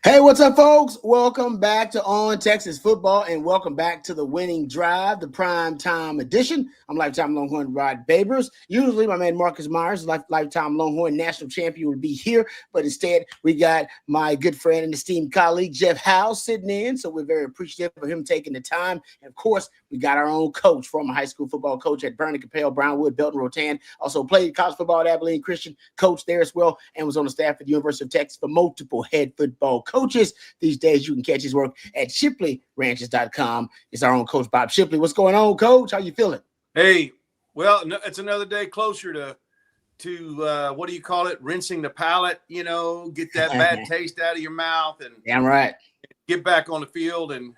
Hey, what's up, folks? Welcome back to On Texas Football, and welcome back to the Winning Drive, the prime time edition. I'm lifetime Longhorn Rod Babers. Usually, my man Marcus Myers, lifetime Longhorn national champion, would be here, but instead, we got my good friend and esteemed colleague Jeff Howe sitting in. So we're very appreciative of him taking the time. And of course, we got our own coach, former high school football coach at Vernon, Capel, Brownwood, Belton, Rotan. Also played college football at Abilene Christian, coach there as well, and was on the staff at the University of Texas for multiple head football coaches. These days, you can catch his work at ShipleyRanches.com. It's our own coach, Bob Shipley. What's going on, Coach? How you feeling? Hey, well, it's another day closer to what do you call it? Rinsing the palate, get that bad taste out of your mouth and damn right. Get back on the field. And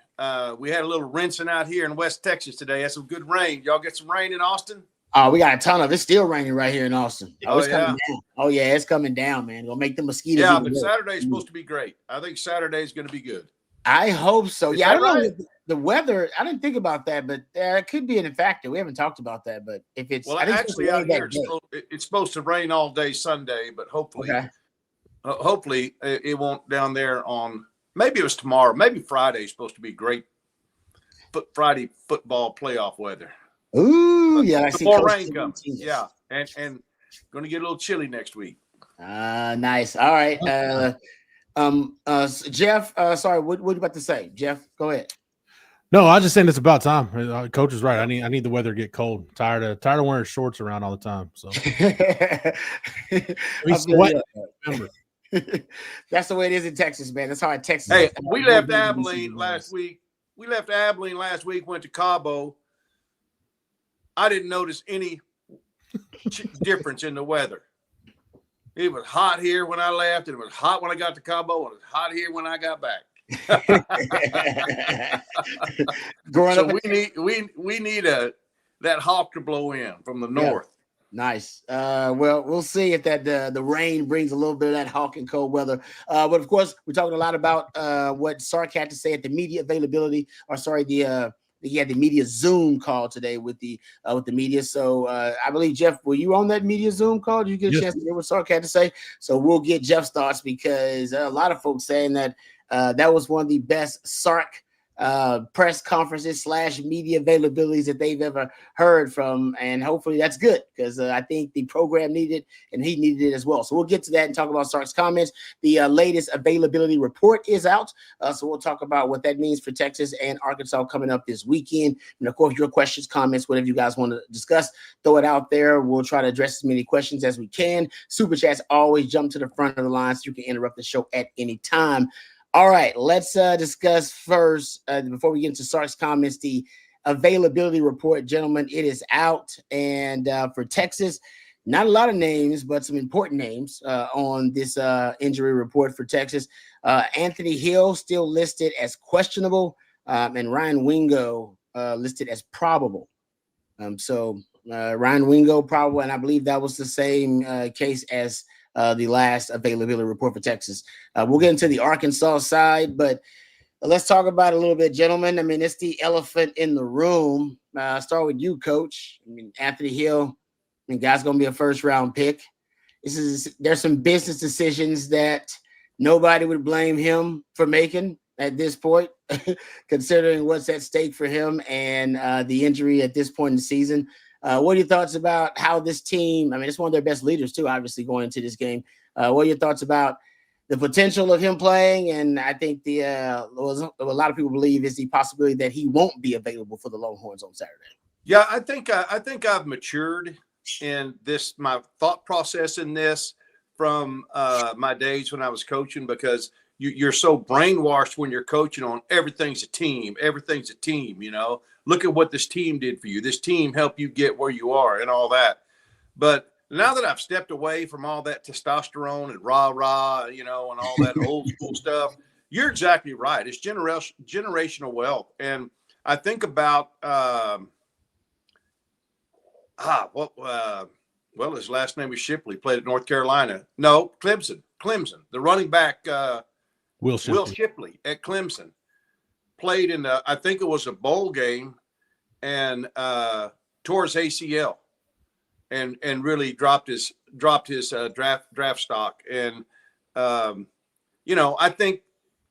we had a little rinsing out here in West Texas today. Had some good rain. Y'all get some rain in Austin? Oh, we got a ton of it. It's still raining right here in Austin. It's coming down. Oh, yeah, it's coming down, man. Gonna make the mosquitoes. Yeah, but Saturday's supposed to be great. I think Saturday's going to be good. I hope so. Is I don't right? know the weather. I didn't think about that, but it could be a factor. We haven't talked about that, but if it's actually out here, it's supposed to rain all day Sunday, but hopefully, hopefully it won't down there on. Maybe it was tomorrow. Maybe Friday's supposed to be great. Friday football playoff weather. Ooh, yeah. Before rain comes. Yeah, and going to get a little chilly next week. Nice. All right. Jeff, sorry, what are you about to say? Jeff, go ahead. No, I was just saying it's about time. Coach is right. I need the weather to get cold. Tired of wearing shorts around all the time. So we sweat. That's the way it is in Texas, man. That's how in Texas. Hey, we left Abilene last week. Went to Cabo. I didn't notice any difference in the weather. It was hot here when I left, and it was hot when I got to Cabo, and it was hot here when I got back. We need that hawk to blow in from the north. Nice. Well, we'll see if that the rain brings a little bit of that hawk and cold weather. But of course, we're talking a lot about what Sark had to say at the media availability, he had the media Zoom call today with the media. So I believe, Jeff, were you on that media Zoom call? Did you get a chance to hear what Sark had to say? So we'll get Jeff's thoughts because a lot of folks saying that that was one of the best Sark press conferences / media availabilities that they've ever heard from. And hopefully that's good because I think the program needed it and he needed it as well. So we'll get to that and talk about Sark's comments. The latest availability report is out. So we'll talk about what that means for Texas and Arkansas coming up this weekend. And of course, your questions, comments, whatever you guys want to discuss, throw it out there. We'll try to address as many questions as we can. Super chats always jump to the front of the line so you can interrupt the show at any time. All right, let's discuss first, before we get into Sark's comments, the availability report. Gentlemen, it is out. And for Texas, not a lot of names, but some important names on this injury report for Texas. Anthony Hill still listed as questionable, and Ryan Wingo listed as probable. Ryan Wingo probable, and I believe that was the same case as the last availability report for Texas. We'll get into the Arkansas side, but let's talk about it a little bit, gentlemen. I mean, it's the elephant in the room. Start with you, Coach. I mean, Anthony Hill, guy's going to be a first-round pick. There's some business decisions that nobody would blame him for making at this point, considering what's at stake for him and the injury at this point in the season. What are your thoughts about how this team, it's one of their best leaders too, obviously, going into this game. What are your thoughts about the potential of him playing? And I think a lot of people believe is the possibility that he won't be available for the Longhorns on Saturday. Yeah, I think I've matured in this, my thought process in this from my days when I was coaching, because you're so brainwashed when you're coaching on everything's a team, Look at what this team did for you. This team helped you get where you are and all that. But now that I've stepped away from all that testosterone and rah-rah, and all that old school stuff, you're exactly right. It's generational wealth. And I think about, his last name was Shipley, played at North Carolina. No, Clemson, the running back, Will Shipley at Clemson. Played in I think it was a bowl game, and tore his ACL, and really dropped his draft stock. And I think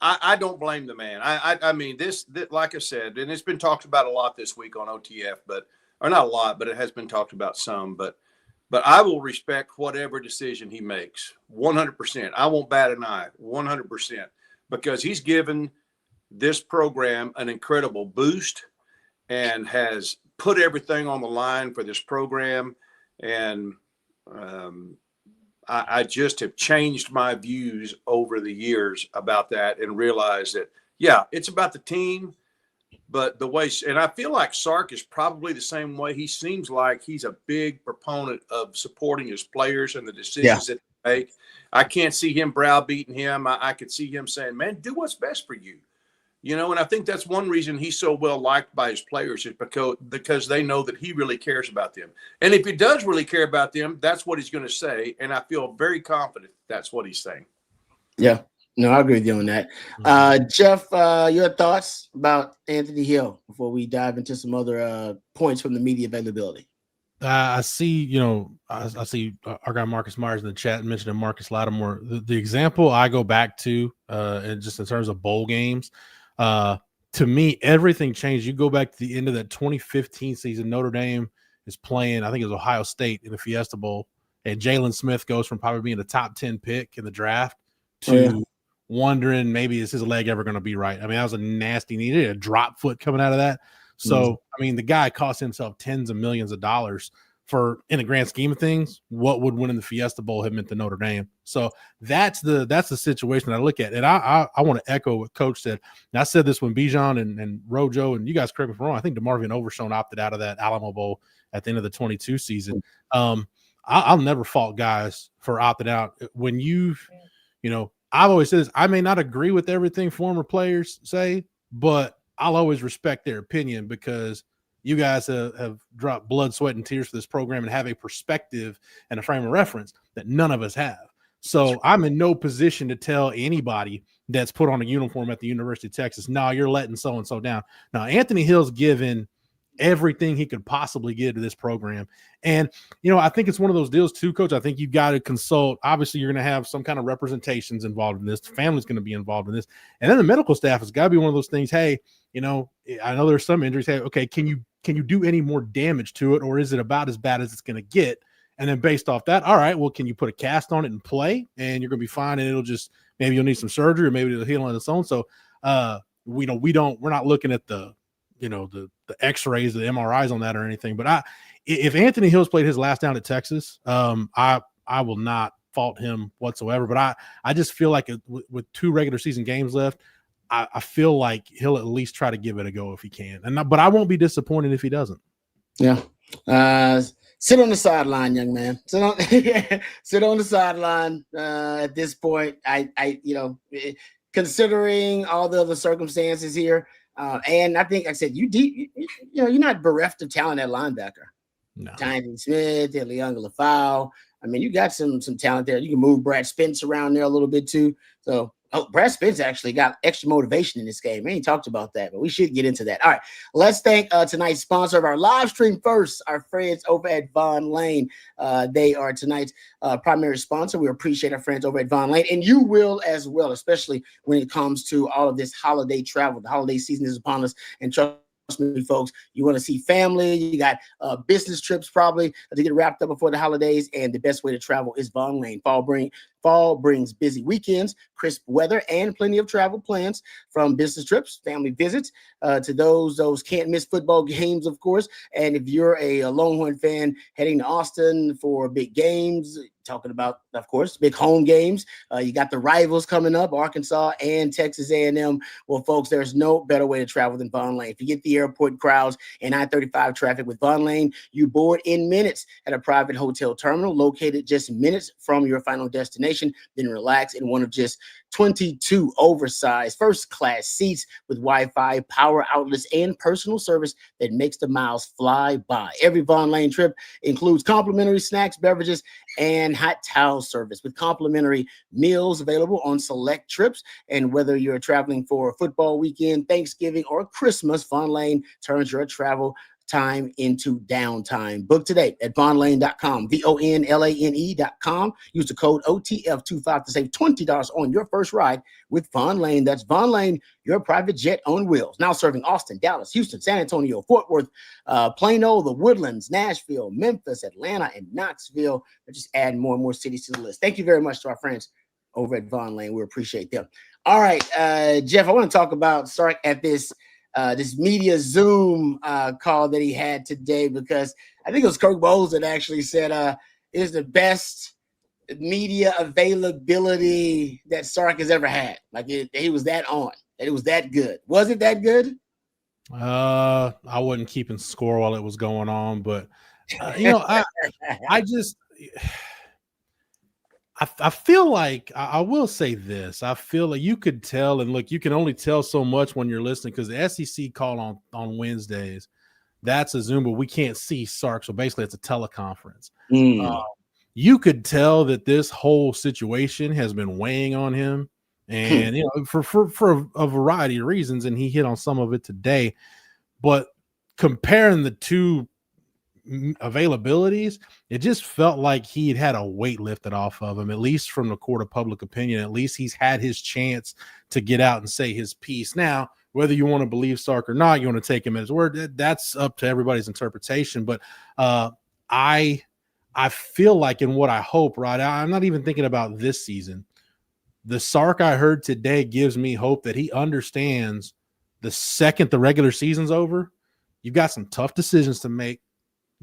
I don't blame the man. I mean, this, like I said, and it's been talked about a lot this week on OTF, or not a lot, but it has been talked about some. But I will respect whatever decision he makes, 100%. I won't bat an eye, 100%, because he's given this program an incredible boost and has put everything on the line for this program. And I just have changed my views over the years about that and realized that, yeah, it's about the team, but the way, and I feel like Sark is probably the same way. He seems like he's a big proponent of supporting his players and the decisions that they make. I can't see him browbeating him. I could see him saying, man, do what's best for you. You know, and I think that's one reason he's so well liked by his players is because they know that he really cares about them. And if he does really care about them, that's what he's going to say. And I feel very confident that's what he's saying. Yeah, no, I agree with you on that. Jeff, your thoughts about Anthony Hill before we dive into some other points from the media availability? I see, I see our guy Marcus Myers in the chat mentioning Marcus Lattimore. The example I go back to, and just in terms of bowl games, to me, everything changed. You go back to the end of that 2015 season, Notre Dame is playing, I think it was Ohio State in the Fiesta Bowl, and Jalen Smith goes from probably being a top 10 pick in the draft to wondering maybe is his leg ever going to be right. I mean, that was a nasty, he did a drop foot coming out of that. So, I mean, the guy cost himself tens of millions of dollars for, in the grand scheme of things, what would winning the Fiesta Bowl have meant to Notre Dame. So that's the situation I look at. And I want to echo what Coach said. And I said this when Bijan and Rojo, and you guys correct me if I'm wrong, I think DeMarvion Overshone opted out of that Alamo Bowl at the end of the 22 season. I'll never fault guys for opting out. When I've always said this, I may not agree with everything former players say, but I'll always respect their opinion because you guys have dropped blood, sweat, and tears for this program and have a perspective and a frame of reference that none of us have. So I'm in no position to tell anybody that's put on a uniform at the University of Texas, no, you're letting so-and-so down. Now, Anthony Hill's given everything he could possibly give to this program. And, I think it's one of those deals too, Coach. I think you've got to consult. Obviously, you're going to have some kind of representations involved in this. The family's going to be involved in this. And then the medical staff has got to be one of those things. Hey, I know there's some injuries. Hey, okay, can you do any more damage to it, or is it about as bad as it's going to get? And then based off that, all right, well, can you put a cast on it and play, and you're going to be fine, and it'll just maybe you'll need some surgery, or maybe it'll heal on its own. So, we're not looking at the X-rays, the MRIs on that or anything. But if Anthony Hill's played his last down at Texas, I will not fault him whatsoever. But I just feel like with 2 regular season games left, I feel like he'll at least try to give it a go if he can. But I won't be disappointed if he doesn't. Yeah. Sit on the sideline, young man. Sit on the sideline. At this point, considering all the other circumstances here, and I think I said you're not bereft of talent at linebacker. No. Tyne Smith, Leon Lafau. I mean, you got some talent there. You can move Brad Spence around there a little bit too. So, Brad Spence actually got extra motivation in this game. We ain't talked about that, but we should get into that. All right, let's thank tonight's sponsor of our live stream first, our friends over at Von Lane. They are tonight's primary sponsor. We appreciate our friends over at Von Lane, and you will as well, especially when it comes to all of this holiday travel. The holiday season is upon us, and trust me, folks, you want to see family, you got business trips probably to get wrapped up before the holidays, and the best way to travel is Von Lane. Fall brings busy weekends, crisp weather, and plenty of travel plans, from business trips, family visits, to those can't miss football games, of course. And if you're a Longhorn fan heading to Austin for big games, talking about, of course, big home games, you got the rivals coming up, Arkansas and Texas A&M. Well, folks, there's no better way to travel than Von Lane. Forget the airport crowds and I-35 traffic. With Von Lane, you board in minutes at a private hotel terminal located just minutes from your final destination, then relax in one of just 22 oversized first-class seats with Wi-Fi, power outlets, and personal service that makes the miles fly by. Every Von Lane trip includes complimentary snacks, beverages, and hot towel service, with complimentary meals available on select trips. And whether you're traveling for a football weekend, Thanksgiving, or Christmas, Von Lane turns your travel time into downtime. Book today at vonlane.com, VONLANE.com. Use the code OTF25 to save $20 on your first ride with Von Lane. That's Von Lane, your private jet on wheels. Now serving Austin, Dallas, Houston, San Antonio, Fort Worth, Plano, the Woodlands, Nashville, Memphis, Atlanta, and Knoxville. They're just adding more and more cities to the list. Thank you very much to our friends over at Von Lane. We appreciate them. All right, Jeff, I want to talk about Sark at this media Zoom call that he had today, because I think it was Kirk Bowles that actually said it is the best media availability that Sark has ever had. Like he was that on, and it was that good. Was it that good? I wasn't keeping score while it was going on, but I feel like I will say this. I feel like you could tell, and look, you can only tell so much when you're listening, because the SEC call on Wednesdays, that's a Zoom, but we can't see Sark. So basically it's a teleconference. You could tell that this whole situation has been weighing on him, and for a variety of reasons, and he hit on some of it today. But comparing the two availabilities, it just felt like he'd had a weight lifted off of him, at least from the court of public opinion. At least he's had his chance to get out and say his piece. Now, whether you want to believe Sark or not, you want to take him at his word, that's up to everybody's interpretation. But I feel like, and what I hope, right, I'm not even thinking about this season. The Sark I heard today gives me hope that he understands the second the regular season's over, you've got some tough decisions to make.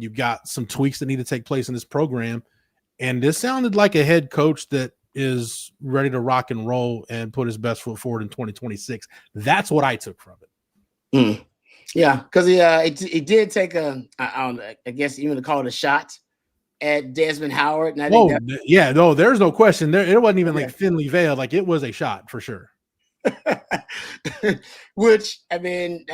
You've got some tweaks that need to take place in this program. And this sounded like a head coach that is ready to rock and roll and put his best foot forward in 2026. That's what I took from it. Yeah, because he did take I guess you want to call it a shot at Desmond Howard. And I think there's no question there. It wasn't even like thinly veiled. Like, it was a shot for sure. Which, I mean,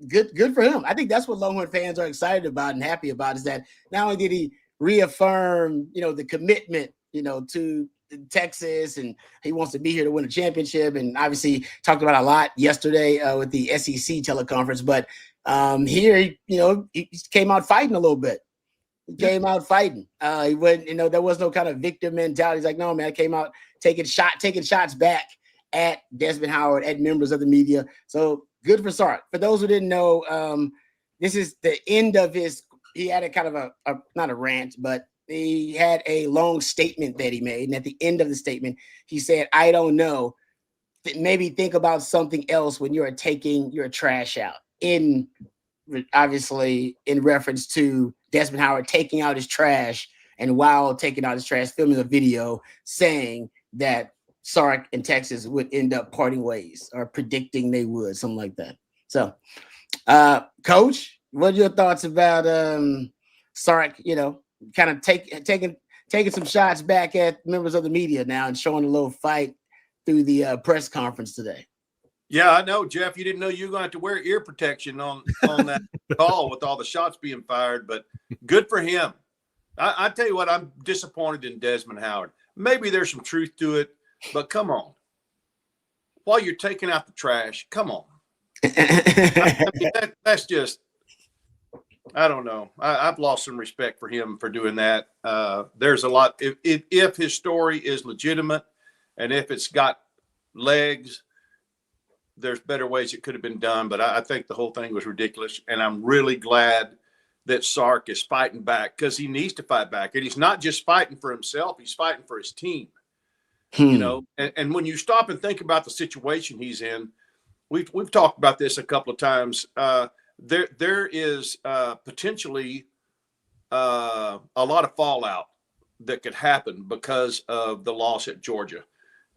good for him. I think that's what Longhorn fans are excited about and happy about, is that not only did he reaffirm, the commitment, to Texas, and he wants to be here to win a championship, and obviously talked about a lot yesterday with the SEC teleconference, but here, he came out fighting a little bit. He came out fighting. He went, there was no kind of victim mentality. He's like, no, man, I came out taking shots back at Desmond Howard, at members of the media. So good for Sark. For those who didn't know, this is the end of he had a kind of a not a rant, but he had a long statement that he made. And at the end of the statement, he said, I don't know, maybe think about something else when you're taking your trash out, obviously in reference to Desmond Howard taking out his trash, and while taking out his trash, filming a video saying that Sark and Texas would end up parting ways, or predicting they would, something like that. So, Coach, what are your thoughts about Sark, kind of taking some shots back at members of the media now and showing a little fight through the press conference today? Yeah, I know, Jeff. You didn't know you were going to have to wear ear protection on that call with all the shots being fired, but good for him. I tell you what, I'm disappointed in Desmond Howard. Maybe there's some truth to it, but come on. While you're taking out the trash, come on. I mean, that's just, I don't know. I've lost some respect for him for doing that. There's a lot. If his story is legitimate, and if it's got legs, there's better ways it could have been done. But I think the whole thing was ridiculous. And I'm really glad that Sark is fighting back, because he needs to fight back. And he's not just fighting for himself. He's fighting for his team. And when you stop and think about the situation he's in, we've talked about this a couple of times. There is potentially a lot of fallout that could happen because of the loss at Georgia,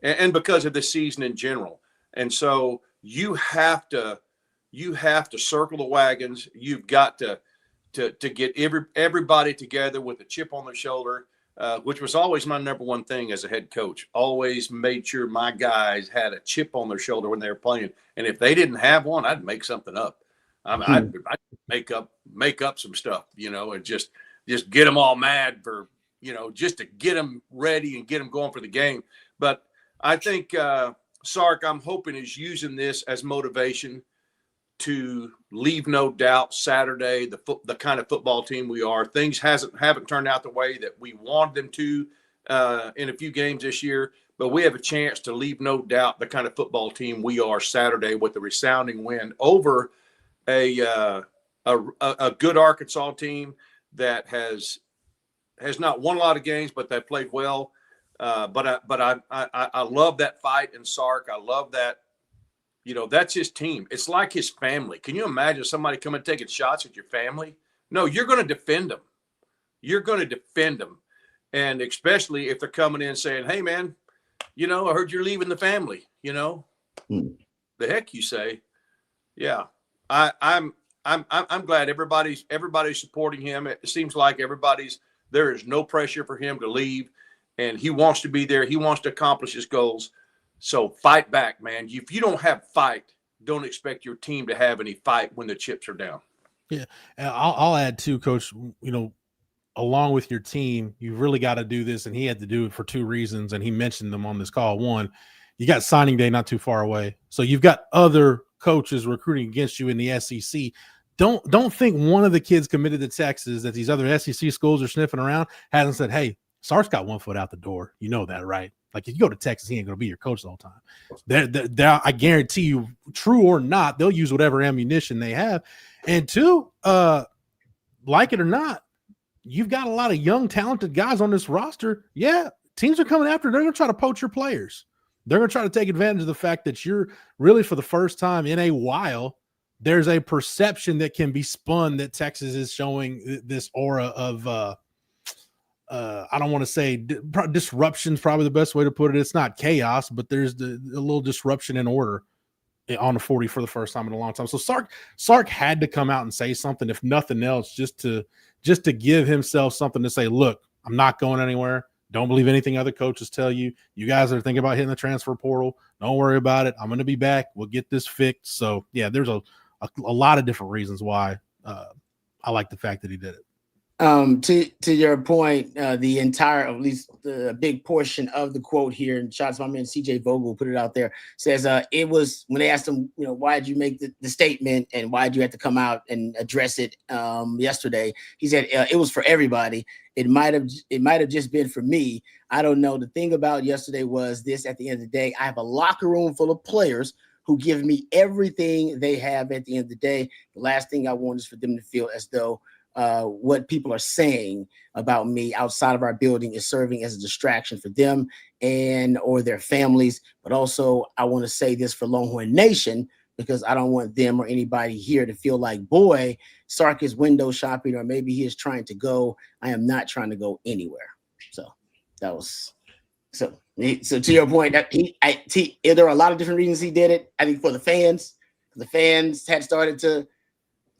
and because of the season in general. And so you have to circle the wagons. You've got to get everybody together with a chip on their shoulder, which was always my number one thing as a head coach. Always made sure my guys had a chip on their shoulder when they were playing. And if they didn't have one, I'd make something up. I'd make up some stuff, and just get them all mad for, just to get them ready and get them going for the game. But I think Sark, I'm hoping, is using this as motivation to leave no doubt Saturday, the kind of football team we are. Things haven't turned out the way that we wanted them to in a few games this year, but we have a chance to leave no doubt the kind of football team we are Saturday with a resounding win over a good Arkansas team that has not won a lot of games, but they played well. But I love that fight in Sark. I love that. That's his team. It's like his family. Can you imagine somebody coming taking shots at your family? No, you're going to defend them. You're going to defend them. And especially if they're coming in saying, hey, man, I heard you're leaving the family, The heck you say. Yeah. I'm glad everybody's supporting him. It seems like there is no pressure for him to leave, and he wants to be there. He wants to accomplish his goals. So fight back, man. If you don't have fight, don't expect your team to have any fight when the chips are down. Yeah. And I'll add too, Coach, along with your team, you've really got to do this. And he had to do it for two reasons. And he mentioned them on this call. One, you got signing day not too far away. So you've got other coaches recruiting against you in the SEC. Don't think one of the kids committed to Texas that these other SEC schools are sniffing around hasn't said, hey, Sark's got one foot out the door. You know that, right? Like if you go to Texas, he ain't going to be your coach the whole time. I guarantee you, true or not, they'll use whatever ammunition they have. And two, like it or not, you've got a lot of young, talented guys on this roster. Yeah, teams are coming after. They're going to try to poach your players. They're going to try to take advantage of the fact that you're really, for the first time in a while, there's a perception that can be spun that Texas is showing this aura of I don't want to say disruption is probably the best way to put it. It's not chaos, but there's a little disruption in order on the 40 for the first time in a long time. So Sark had to come out and say something, if nothing else, just to give himself something to say, look, I'm not going anywhere. Don't believe anything other coaches tell you. You guys are thinking about hitting the transfer portal. Don't worry about it. I'm going to be back. We'll get this fixed. So, yeah, there's a lot of different reasons why I like the fact that he did it. To your point, the entire, at least the big portion of the quote here, and shots my man CJ Vogel put it out there, says it was when they asked him, why did you make the statement and why did you have to come out and address it yesterday? He said it was for everybody. It might have just been for me. I don't know. The thing about yesterday was this: at the end of the day, I have a locker room full of players who give me everything they have. At the end of the day, the last thing I want is for them to feel as though what people are saying about me outside of our building is serving as a distraction for them or their families. But also, I want to say this for Longhorn Nation, because I don't want them or anybody here to feel like, boy, Sark is window shopping, or maybe he is trying to go. I am not trying to go anywhere. So that was so to your point, that there are a lot of different reasons he did it. I think for the fans had started to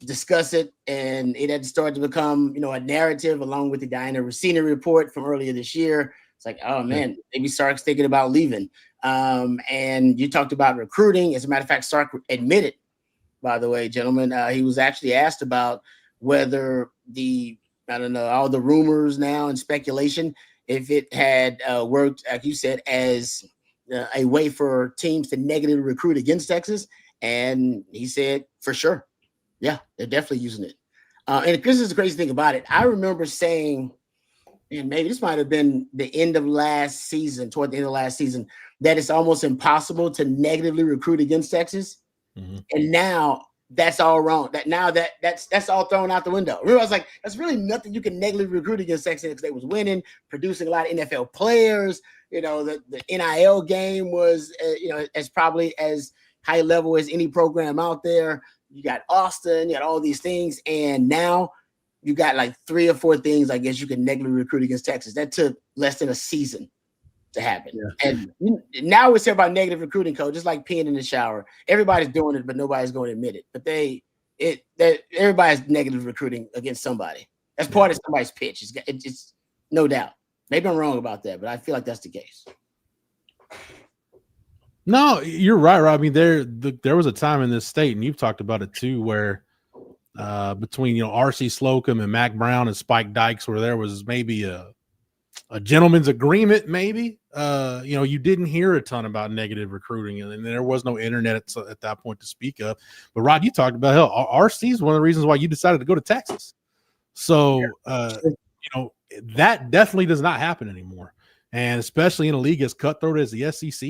discuss it, and it had started to become, a narrative along with the Diana Rossini report from earlier this year. It's like, oh man, maybe Sark's thinking about leaving. And you talked about recruiting. As a matter of fact, Sark admitted, by the way, gentlemen, he was actually asked about whether all the rumors now and speculation, if it had worked, like you said, as a way for teams to negatively recruit against Texas. And he said, for sure. Yeah, they're definitely using it. And this is the crazy thing about it. I remember saying, and maybe this might have been the end of last season, toward the end of last season, that it's almost impossible to negatively recruit against Texas. Mm-hmm. And now that's all wrong. That's all thrown out the window. Remember, I was like, that's really nothing you can negatively recruit against Texas, because they was winning, producing a lot of NFL players. The NIL game was, as probably as high level as any program out there. You got Austin, you got all these things, and now you got like 3 or 4 things, I guess, you can negatively recruit against Texas. That took less than a season to happen. Yeah. And now it's about negative recruiting, Coach, just like peeing in the shower. Everybody's doing it, but nobody's going to admit it. But everybody's negative recruiting against somebody. That's part of somebody's pitch. It's no doubt. Maybe I'm wrong about that, but I feel like that's the case. No, you're right, Rob. I mean, there was a time in this state, and you've talked about it too, where between R.C. Slocum and Mac Brown and Spike Dykes, where there was maybe a a gentleman's agreement, maybe. You didn't hear a ton about negative recruiting, and there was no internet at that point to speak of. But Rod, you talked about RC is one of the reasons why you decided to go to Texas. So, that definitely does not happen anymore. And especially in a league as cutthroat as the SEC,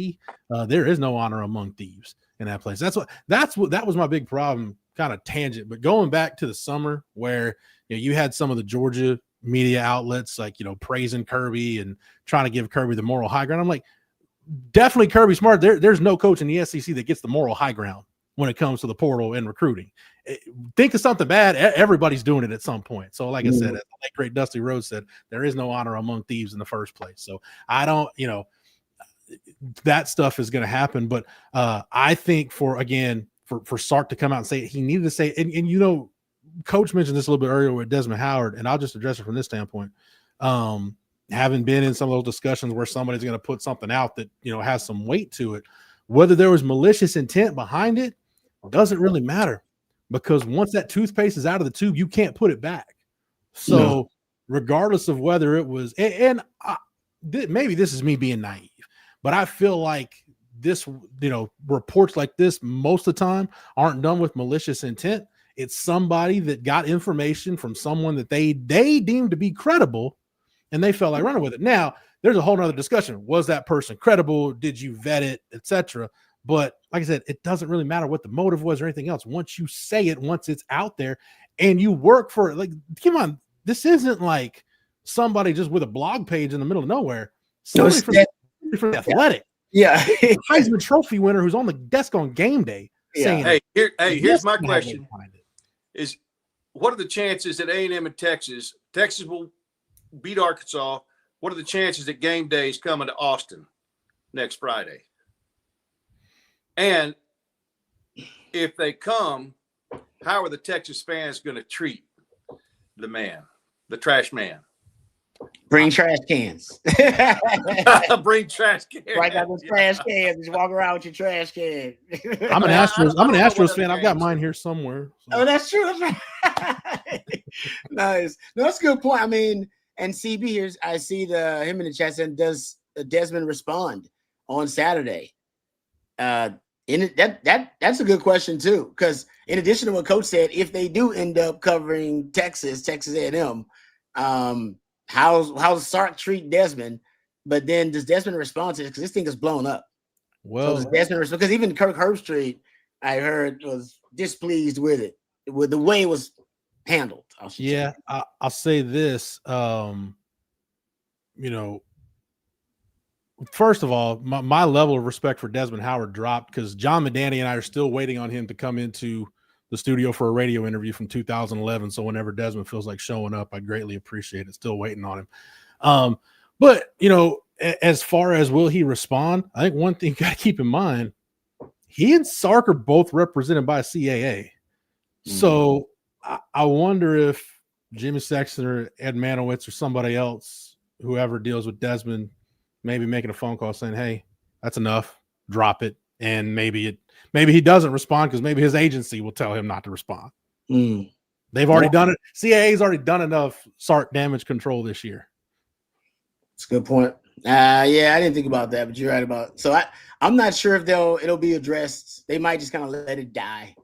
there is no honor among thieves in that place. That was my big problem, kind of tangent. But going back to the summer where you had some of the Georgia media outlets like praising Kirby and trying to give Kirby the moral high ground. I'm like, definitely Kirby Smart. There's no coach in the SEC that gets the moral high ground when it comes to the portal and recruiting. Think of something bad, everybody's doing it at some point. So like I said, as the great Dusty Rhodes said, there is no honor among thieves in the first place. So I don't, that stuff is going to happen. But I think for Sark to come out and say it, he needed to say, and Coach mentioned this a little bit earlier with Desmond Howard, and I'll just address it from this standpoint. Having been in some of those discussions where somebody's going to put something out that, has some weight to it, whether there was malicious intent behind it doesn't really matter, because once that toothpaste is out of the tube, you can't put it back. So regardless of whether it was, maybe this is me being naive, but I feel like this, reports like this most of the time aren't done with malicious intent. It's somebody that got information from someone that they deemed to be credible, and they felt like running with it. Now, there's a whole nother discussion. Was that person credible? Did you vet it, etc.? But like I said, it doesn't really matter what the motive was or anything else. Once you say it, once it's out there, and you work for it, like, come on, this isn't like somebody just with a blog page in the middle of nowhere. Somebody from the Athletic. Yeah. Heisman Trophy winner who's on the desk on game day saying, here's my question. Is what are the chances that A&M and Texas will beat Arkansas? What are the chances that game day is coming to Austin next Friday? And if they come, how are the Texas fans going to treat the trash man? Bring trash cans. Bring trash cans. Right now, those trash cans. Just walk around with your trash can. I'm an Astros fan. I've got mine here somewhere. So. Oh, that's true. That's right. Nice. No, that's a good point. I mean, and CB here, I see him in the chat saying, does Desmond respond on Saturday? That's a good question too, because in addition to what Coach said, if they do end up covering Texas A&M, how's Sark treat Desmond? But then does Desmond respond to this? Because this thing is blown up. Well, so does Desmond respond? Because even Kirk Herbstreit, I heard, was displeased with it, with the way it was handled. I'll say this. First of all, my level of respect for Desmond Howard dropped because John Medani and I are still waiting on him to come into the studio for a radio interview from 2011. So whenever Desmond feels like showing up, I greatly appreciate it. Still waiting on him. But, as far as will he respond, I think one thing you got to keep in mind, he and Sark are both represented by CAA. So I wonder if Jimmy Sexton or Ed Manowitz or somebody else, whoever deals with Desmond, maybe making a phone call saying, hey, that's enough, drop it. And maybe he doesn't respond because maybe his agency will tell him not to respond. They've already done it. CAA's already done enough Sark damage control this year. That's a good point. I didn't think about that, but you're right about it. So I'm not sure if it'll be addressed. They might just kind of let it die.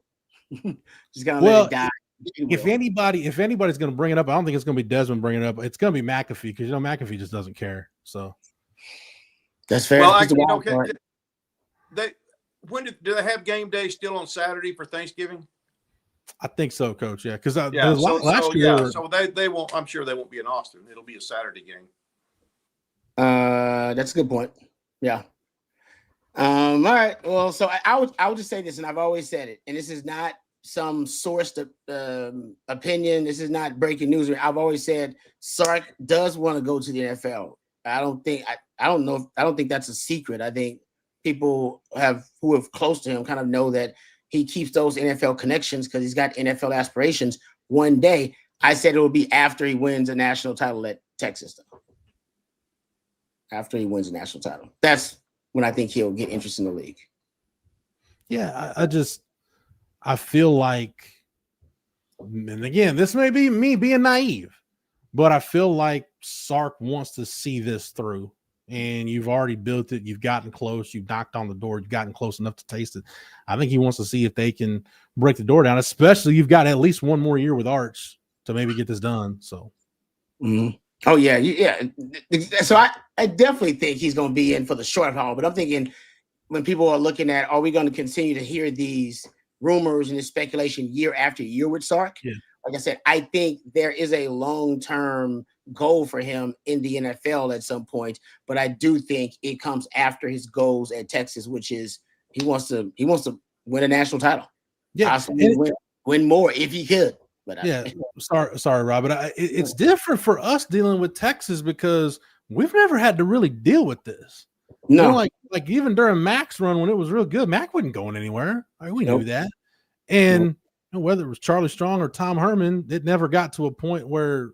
Just kind of let it die. If anybody's going to bring it up, I don't think it's going to be Desmond bringing it up. It's going to be McAfee because McAfee just doesn't care. So that's fair. Well, do they have game day still on Saturday for Thanksgiving? I think so, Coach. Yeah, because last year, so they won't. I'm sure they won't be in Austin. It'll be a Saturday game. That's a good point. Yeah. All right. Well, so I would just say this, and I've always said it, and this is not some sourced opinion. This is not breaking news. I've always said Sark does want to go to the NFL. I don't think that's a secret. I think people who are close to him kind of know that he keeps those NFL connections because he's got NFL aspirations. One day, I said it will be after he wins a national title at Texas, though. After he wins a national title. That's when I think he'll get interest in the league. Yeah, I feel like, and again, this may be me being naive, but I feel like Sark wants to see this through, and you've already built it. You've gotten close. You've knocked on the door. You've gotten close enough to taste it. I think he wants to see if they can break the door down, especially you've got at least one more year with Arch to maybe get this done. So, Oh, yeah. Yeah. So I definitely think he's going to be in for the short haul, but I'm thinking when people are looking at, are we going to continue to hear these rumors and this speculation year after year with Sark? Yeah. Like I said, I think there is a long-term goal for him in the NFL at some point, but I do think it comes after his goals at Texas, which is he wants to win a national title. Yeah, possibly win more if he could. But sorry, Rob, but it's different for us dealing with Texas because we've never had to really deal with this. No, like even during Mac's run when it was real good, Mac wasn't going anywhere. We knew that, and whether it was Charlie Strong or Tom Herman, it never got to a point where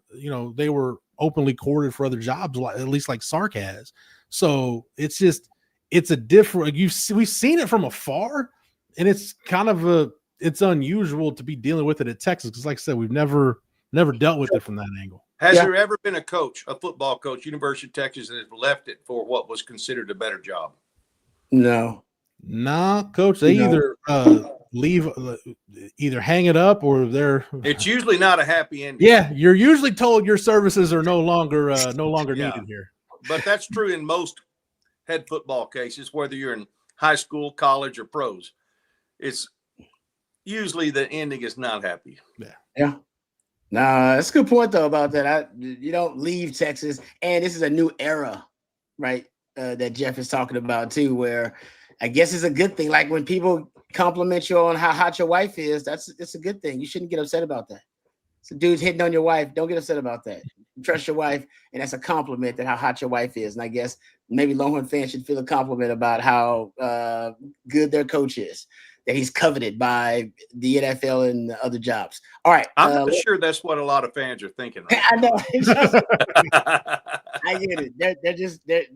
they were openly courted for other jobs, at least like Sark has. So it's a different. We've seen it from afar, and it's kind of it's unusual to be dealing with it at Texas because, like I said, we've never dealt with it from that angle. Has there ever been a football coach, University of Texas, that has left it for what was considered a better job? No. Nah, coach. They either leave, either hang it up, or they're. It's usually not a happy ending. Yeah, you're usually told your services are no longer needed here. But that's true in most head football cases, whether you're in high school, college, or pros. It's usually the ending is not happy. Yeah. Nah, that's a good point though about that. You don't leave Texas, and this is a new era, right? That Jeff is talking about too, where I guess it's a good thing. Like when people compliment you on how hot your wife is, it's a good thing. You shouldn't get upset about that. So dude's hitting on your wife. Don't get upset about that. Trust your wife, and that's a compliment that how hot your wife is. And I guess maybe Longhorn fans should feel a compliment about how good their coach is, that he's coveted by the NFL and the other jobs. All right. I'm not sure that's what a lot of fans are thinking. Right I know. I get it.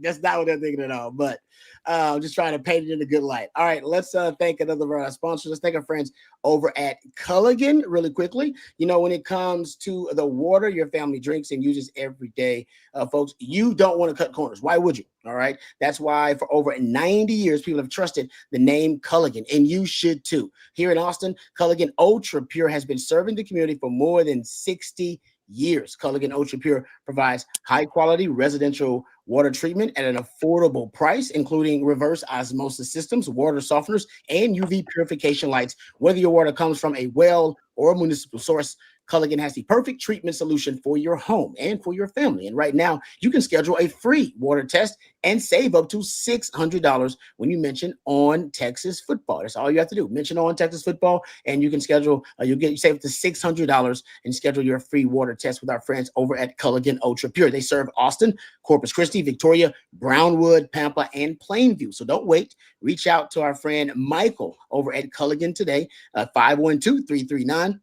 That's not what they're thinking at all. But I'm just trying to paint it in a good light. All right. Let's thank another of our sponsors. Let's thank our friends over at Culligan really quickly. When it comes to the water your family drinks and uses every day, folks, you don't want to cut corners. Why would you? All right. That's why for over 90 years, people have trusted the name Culligan, and you should too. Here in Austin, Culligan Ultra Pure has been serving the community for more than 60 years. Culligan Ultra Pure provides high quality residential water treatment at an affordable price, including reverse osmosis systems, water softeners, and UV purification lights. Whether your water comes from a well or a municipal source, Culligan has the perfect treatment solution for your home and for your family. And right now, you can schedule a free water test and save up to $600 when you mention On Texas Football. That's all you have to do. Mention On Texas Football, and you can schedule. You save up to $600 and schedule your free water test with our friends over at Culligan Ultra Pure. They serve Austin, Corpus Christi, Victoria, Brownwood, Pampa, and Plainview. So don't wait. Reach out to our friend Michael over at Culligan today. 512-339-2378.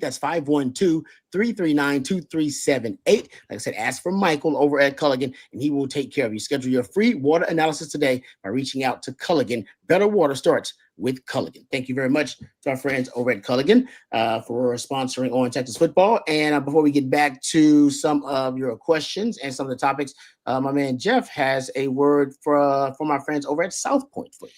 That's 512-339-2378. Like I said, ask for Michael over at Culligan, and he will take care of you. Schedule your free water analysis today by reaching out to Culligan. Better water starts with Culligan. Thank you very much to our friends over at Culligan for sponsoring On Texas Football. And before we get back to some of your questions and some of the topics, my man Jeff has a word for my friends over at South Point for you.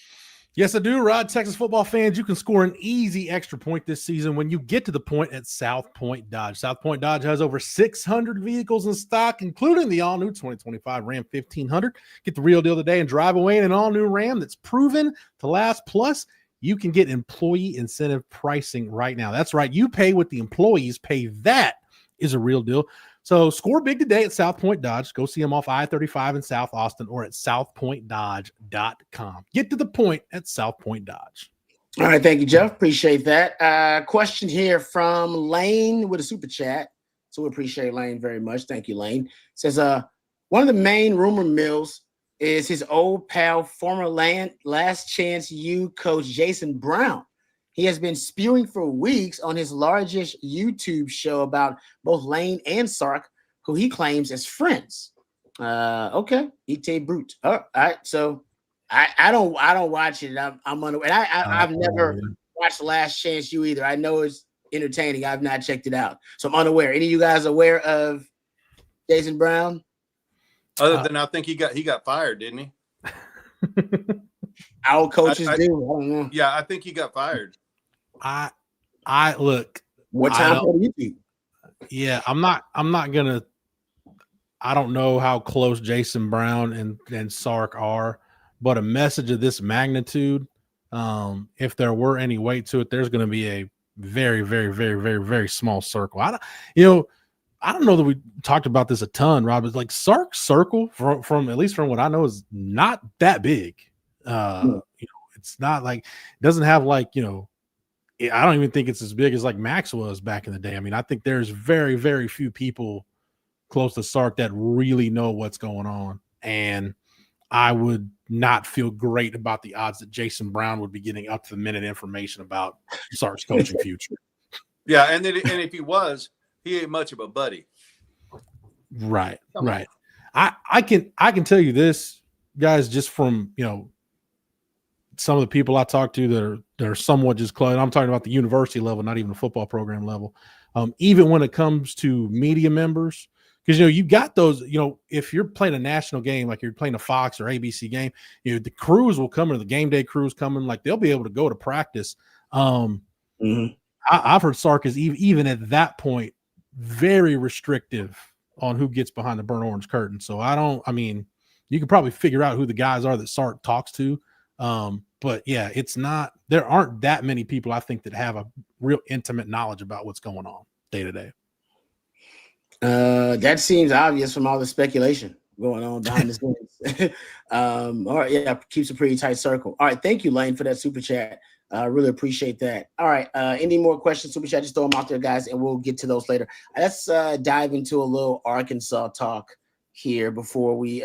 Yes, I do, Rod. Texas football fans, you can score an easy extra point this season when you get to the point at South Point Dodge. South Point Dodge has over 600 vehicles in stock, including the all-new 2025 Ram 1500. Get the real deal today and drive away in an all-new Ram that's proven to last. Plus, you can get employee incentive pricing right now. That's right. You pay what the employees pay. That is a real deal. So score big today at South Point Dodge. Go see them off I-35 in South Austin or at southpointdodge.com. Get to the point at South Point Dodge. All right. Thank you, Jeff. Appreciate that. Question here from Lane with a super chat. So we appreciate Lane very much. Thank you, Lane. It says, one of the main rumor mills is his old pal, former Last Chance U coach Jason Brown. He has been spewing for weeks on his largest YouTube show about both Lane and Sark, who he claims as friends. Okay, E.T. Brute. All right, so I don't watch it. I'm unaware. I've never watched Last Chance U either. I know it's entertaining. I've not checked it out, so I'm unaware. Any of you guys aware of Jason Brown? Other than I think he got fired, didn't he? Our coaches do. I don't know. Yeah, I think he got fired. I look. What time do you think? Yeah, I'm not gonna. I don't know how close Jason Brown and Sark are, but a message of this magnitude, if there were any weight to it, there's going to be a very, very, very, very, very small circle. I don't know that we talked about this a ton, Rob. It's like Sark's circle from at least from what I know is not that big. It's not like it doesn't have like, I don't even think it's as big as like Max was back in the day. I mean, I think there's very, very few people close to Sark that really know what's going on. And I would not feel great about the odds that Jason Brown would be getting up to the minute information about Sark's coaching future. Yeah. And if he was, he ain't much of a buddy. Right. Right. I can tell you this, guys, just from, some of the people I talk to that are somewhat just close. I'm talking about the university level, not even the football program level. Even when it comes to media members, because you got those. If you're playing a national game, like you're playing a Fox or ABC game, the crews will come, or the game day crews coming. Like they'll be able to go to practice. I've heard Sark is even at that point very restrictive on who gets behind the burnt orange curtain. So you can probably figure out who the guys are that Sark talks to. But yeah, there aren't that many people I think that have a real intimate knowledge about what's going on day to day. That seems obvious from all the speculation going on behind the scenes. All right, yeah, keeps a pretty tight circle. All right, thank you, Lane, for that super chat. I really appreciate that. All right, any more questions? Super chat, just throw them out there, guys, and we'll get to those later. Let's dive into a little Arkansas talk here before we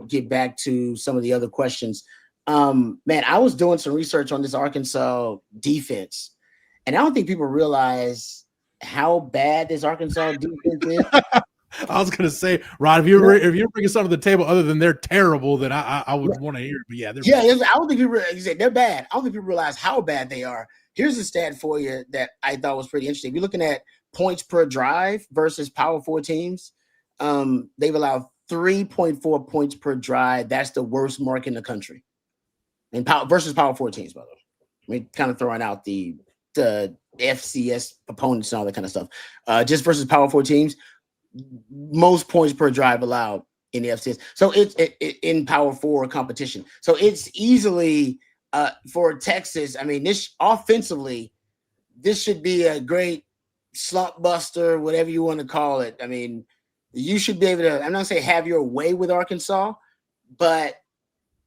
get back to some of the other questions. Man, I was doing some research on this Arkansas defense, and I don't think people realize how bad this Arkansas defense is. I was going to say, Rod, if you're bringing something to the table other than they're terrible, then I would want to hear it. But yeah, I don't think people say they're bad. I don't think people realize how bad they are. Here's a stat for you that I thought was pretty interesting. If you're looking at points per drive versus Power 4 teams, they've allowed 3.4 points per drive. That's the worst mark in the country. And versus Power 4 teams, by the way. I mean, kind of throwing out the FCS opponents and all that kind of stuff. Just versus Power 4 teams, most points per drive allowed in the FCS. So it's in Power 4 competition. So it's easily for Texas. I mean, this offensively, this should be a great slump buster, whatever you want to call it. I mean, you should be able to, I'm not saying have your way with Arkansas, but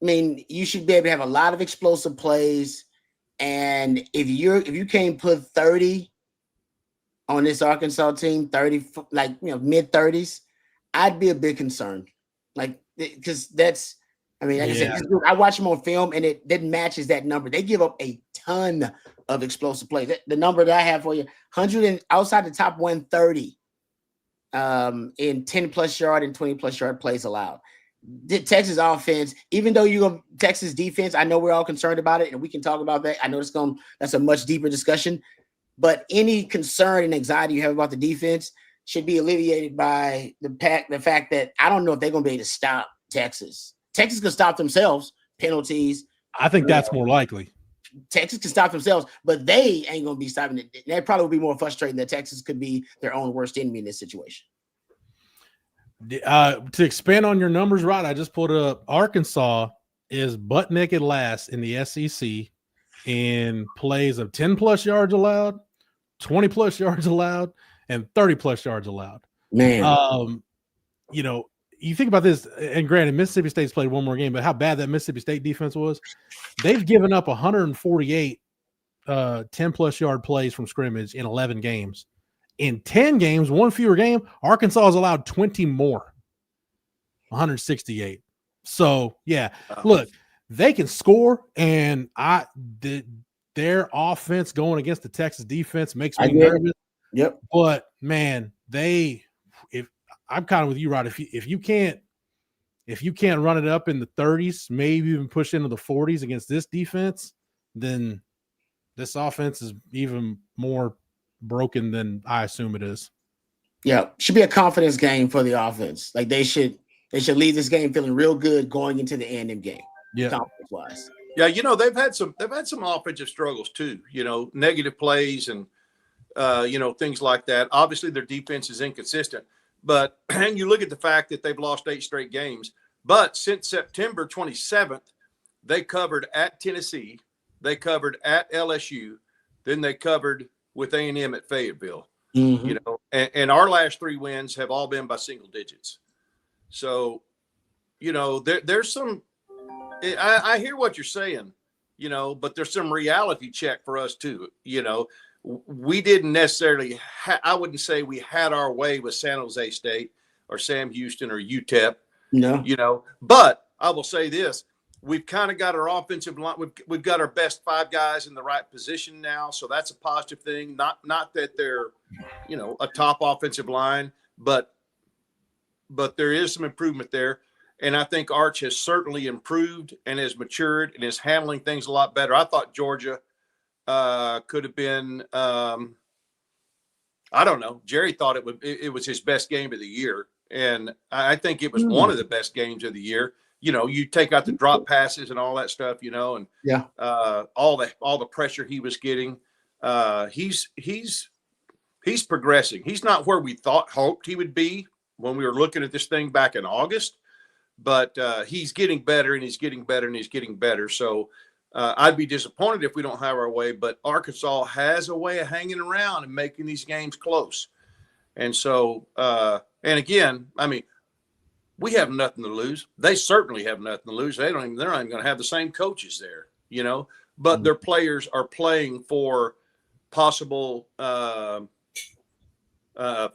I mean, you should be able to have a lot of explosive plays. And if you can't put 30 on this Arkansas team, 30, like, mid 30s, I'd be a bit concerned. Like, because that's, I mean, like I said, I watch them on film and it matches that number. They give up a ton of explosive plays. The number that I have for you, 100 and outside the top 130 in 10 plus yard and 20 plus yard plays allowed. The Texas offense, even though Texas defense, I know we're all concerned about it and we can talk about that. I know that's a much deeper discussion, but any concern and anxiety you have about the defense should be alleviated by the fact that I don't know if they're going to be able to stop Texas. Texas can stop themselves, penalties. I think that's more likely. Texas can stop themselves, but they ain't going to be stopping it. That probably would be more frustrating that Texas could be their own worst enemy in this situation. To expand on your numbers, Rod, I just pulled it up. Arkansas is butt naked last in the SEC in plays of 10 plus yards allowed, 20 plus yards allowed, and 30 plus yards allowed. Man, you think about this, and granted, Mississippi State's played one more game, but how bad that Mississippi State defense was. They've given up 148 10 plus yard plays from scrimmage in 11 games. In 10 games, one fewer game, Arkansas has allowed 20 more, 168. So, yeah, look, they can score, and their offense going against the Texas defense makes me nervous. Yep. But, man, I'm kind of with you, Rod. If you can't run it up in the 30s, maybe even push into the 40s against this defense, then this offense is even more broken than I assume it is. Yeah, should be a confidence game for the offense. Like they should leave this game feeling real good going into the A&M game. Yeah, confidence wise. Yeah, they've had some offensive struggles too. Negative plays and things like that. Obviously, their defense is inconsistent, but and you look at the fact that they've lost 8 straight games. But since September 27th, they covered at Tennessee, they covered at LSU, then they covered with A&M at Fayetteville. Mm-hmm. And our last 3 wins have all been by single digits. So, there's some. I hear what you're saying, but there's some reality check for us too. We didn't necessarily. I wouldn't say we had our way with San Jose State or Sam Houston or UTEP. No, but I will say this: we've kind of got our offensive line. We've got our best 5 guys in the right position now, so that's a positive thing. Not that they're, a top offensive line, but there is some improvement there. And I think Arch has certainly improved and has matured and is handling things a lot better. I thought Georgia could have been, I don't know. Jerry thought it was his best game of the year. And I think it was one of the best games of the year. You take out the drop passes and all that stuff, and all the pressure he was getting. He's progressing. He's not where we hoped he would be when we were looking at this thing back in August. But he's getting better, and he's getting better, and he's getting better. So I'd be disappointed if we don't have our way. But Arkansas has a way of hanging around and making these games close. And so, and again, I mean, we have nothing to lose. They certainly have nothing to lose. They're not even going to have the same coaches there, But their players are playing for possible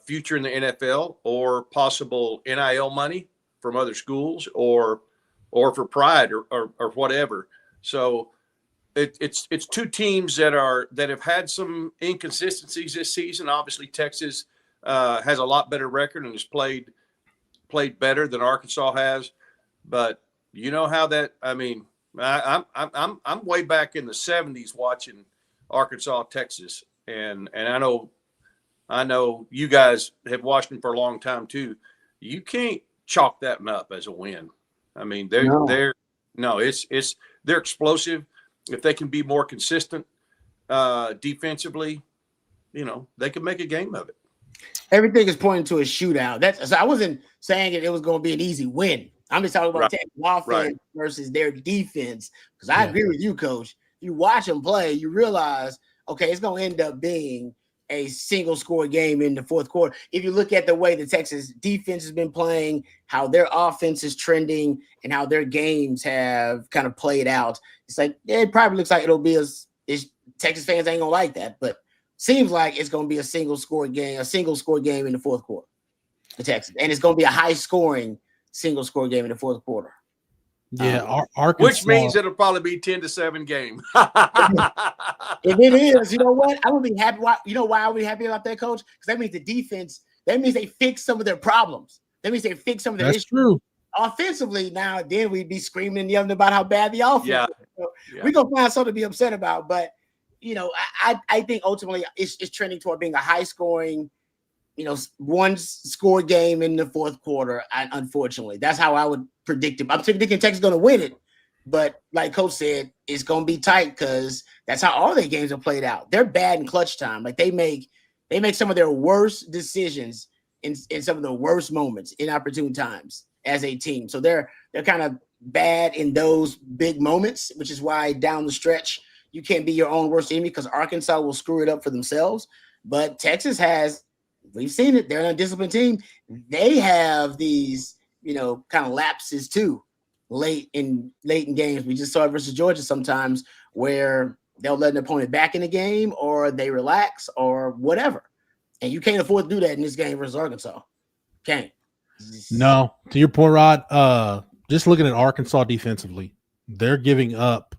future in the NFL or possible NIL money from other schools or for pride or whatever. So it's 2 teams that have had some inconsistencies this season. Obviously Texas has a lot better record and has played better than Arkansas has, but how that, I mean, I'm way back in the 70s watching Arkansas, Texas. And I know you guys have watched them for a long time too. You can't chalk that up as a win. I mean, they're explosive. If they can be more consistent defensively, they can make a game of it. Everything is pointing to a shootout. So I wasn't saying it was going to be an easy win. I'm just talking about Texas offense versus their defense. Because I agree with you, Coach. You watch them play, you realize, okay, it's going to end up being a single score game in the fourth quarter. If you look at the way the Texas defense has been playing, how their offense is trending, and how their games have kind of played out, it's like, it probably looks like it'll be Texas fans ain't gonna like that, but seems like it's gonna be a single score game in the fourth quarter for Texas, and it's gonna be a high scoring single score game in the fourth quarter. Yeah, Arkansas, which means it'll probably be 10-7 game. If it is, you know what? I would be happy. Why I would be happy about that, Coach? Because that means the defense. That means they fix some of their problems. That means they fix some of their issues. True. Offensively, now then we'd be screaming and yelling about how bad the offense is. So we're gonna find something to be upset about. But I think ultimately it's trending toward being a high scoring, one score game in the fourth quarter. Unfortunately, that's how I would predict it. I'm predicting Texas is going to win it, but like Coach said, it's going to be tight because that's how all their games are played out. They're bad in clutch time. Like they make some of their worst decisions in some of the worst moments in opportune times as a team. So they're kind of bad in those big moments, which is why down the stretch you can't be your own worst enemy because Arkansas will screw it up for themselves. But Texas has. We've seen it. They're an undisciplined team. They have these, kind of lapses too, late in games. We just saw it versus Georgia sometimes where they'll let an opponent back in the game or they relax or whatever. And you can't afford to do that in this game versus Arkansas. Can't. No, to your point, Rod, just looking at Arkansas defensively, they're giving up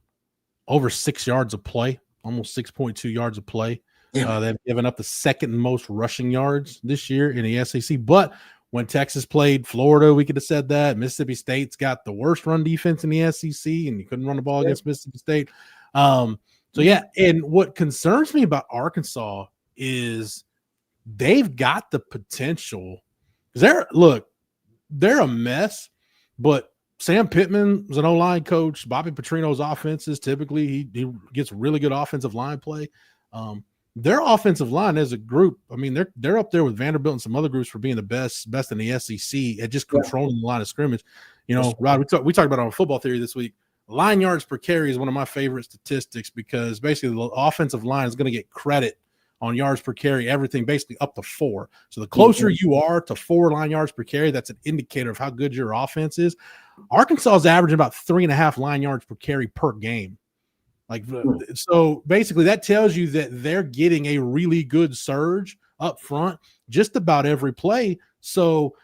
over 6 yards of play, almost 6.2 yards of play. Yeah. They've given up the second most rushing yards this year in the SEC. But when Texas played Florida, we could have said that. Mississippi State's got the worst run defense in the SEC, and you couldn't run the ball against Mississippi State. So, yeah, and what concerns me about Arkansas is they've got the potential. They're a mess, but Sam Pittman was an O-line coach. Bobby Petrino's offenses, typically he gets really good offensive line play. Their offensive line as a group, I mean, they're up there with Vanderbilt and some other groups for being the best in the SEC at just controlling the line of scrimmage. You know, Rod, we talked about it on Football Theory this week. Line yards per carry is one of my favorite statistics because basically the offensive line is going to get credit on yards per carry, everything basically up to 4. So the closer you are to 4 line yards per carry, that's an indicator of how good your offense is. Arkansas is averaging about 3.5 line yards per carry per game. So basically that tells you that they're getting a really good surge up front just about every play. So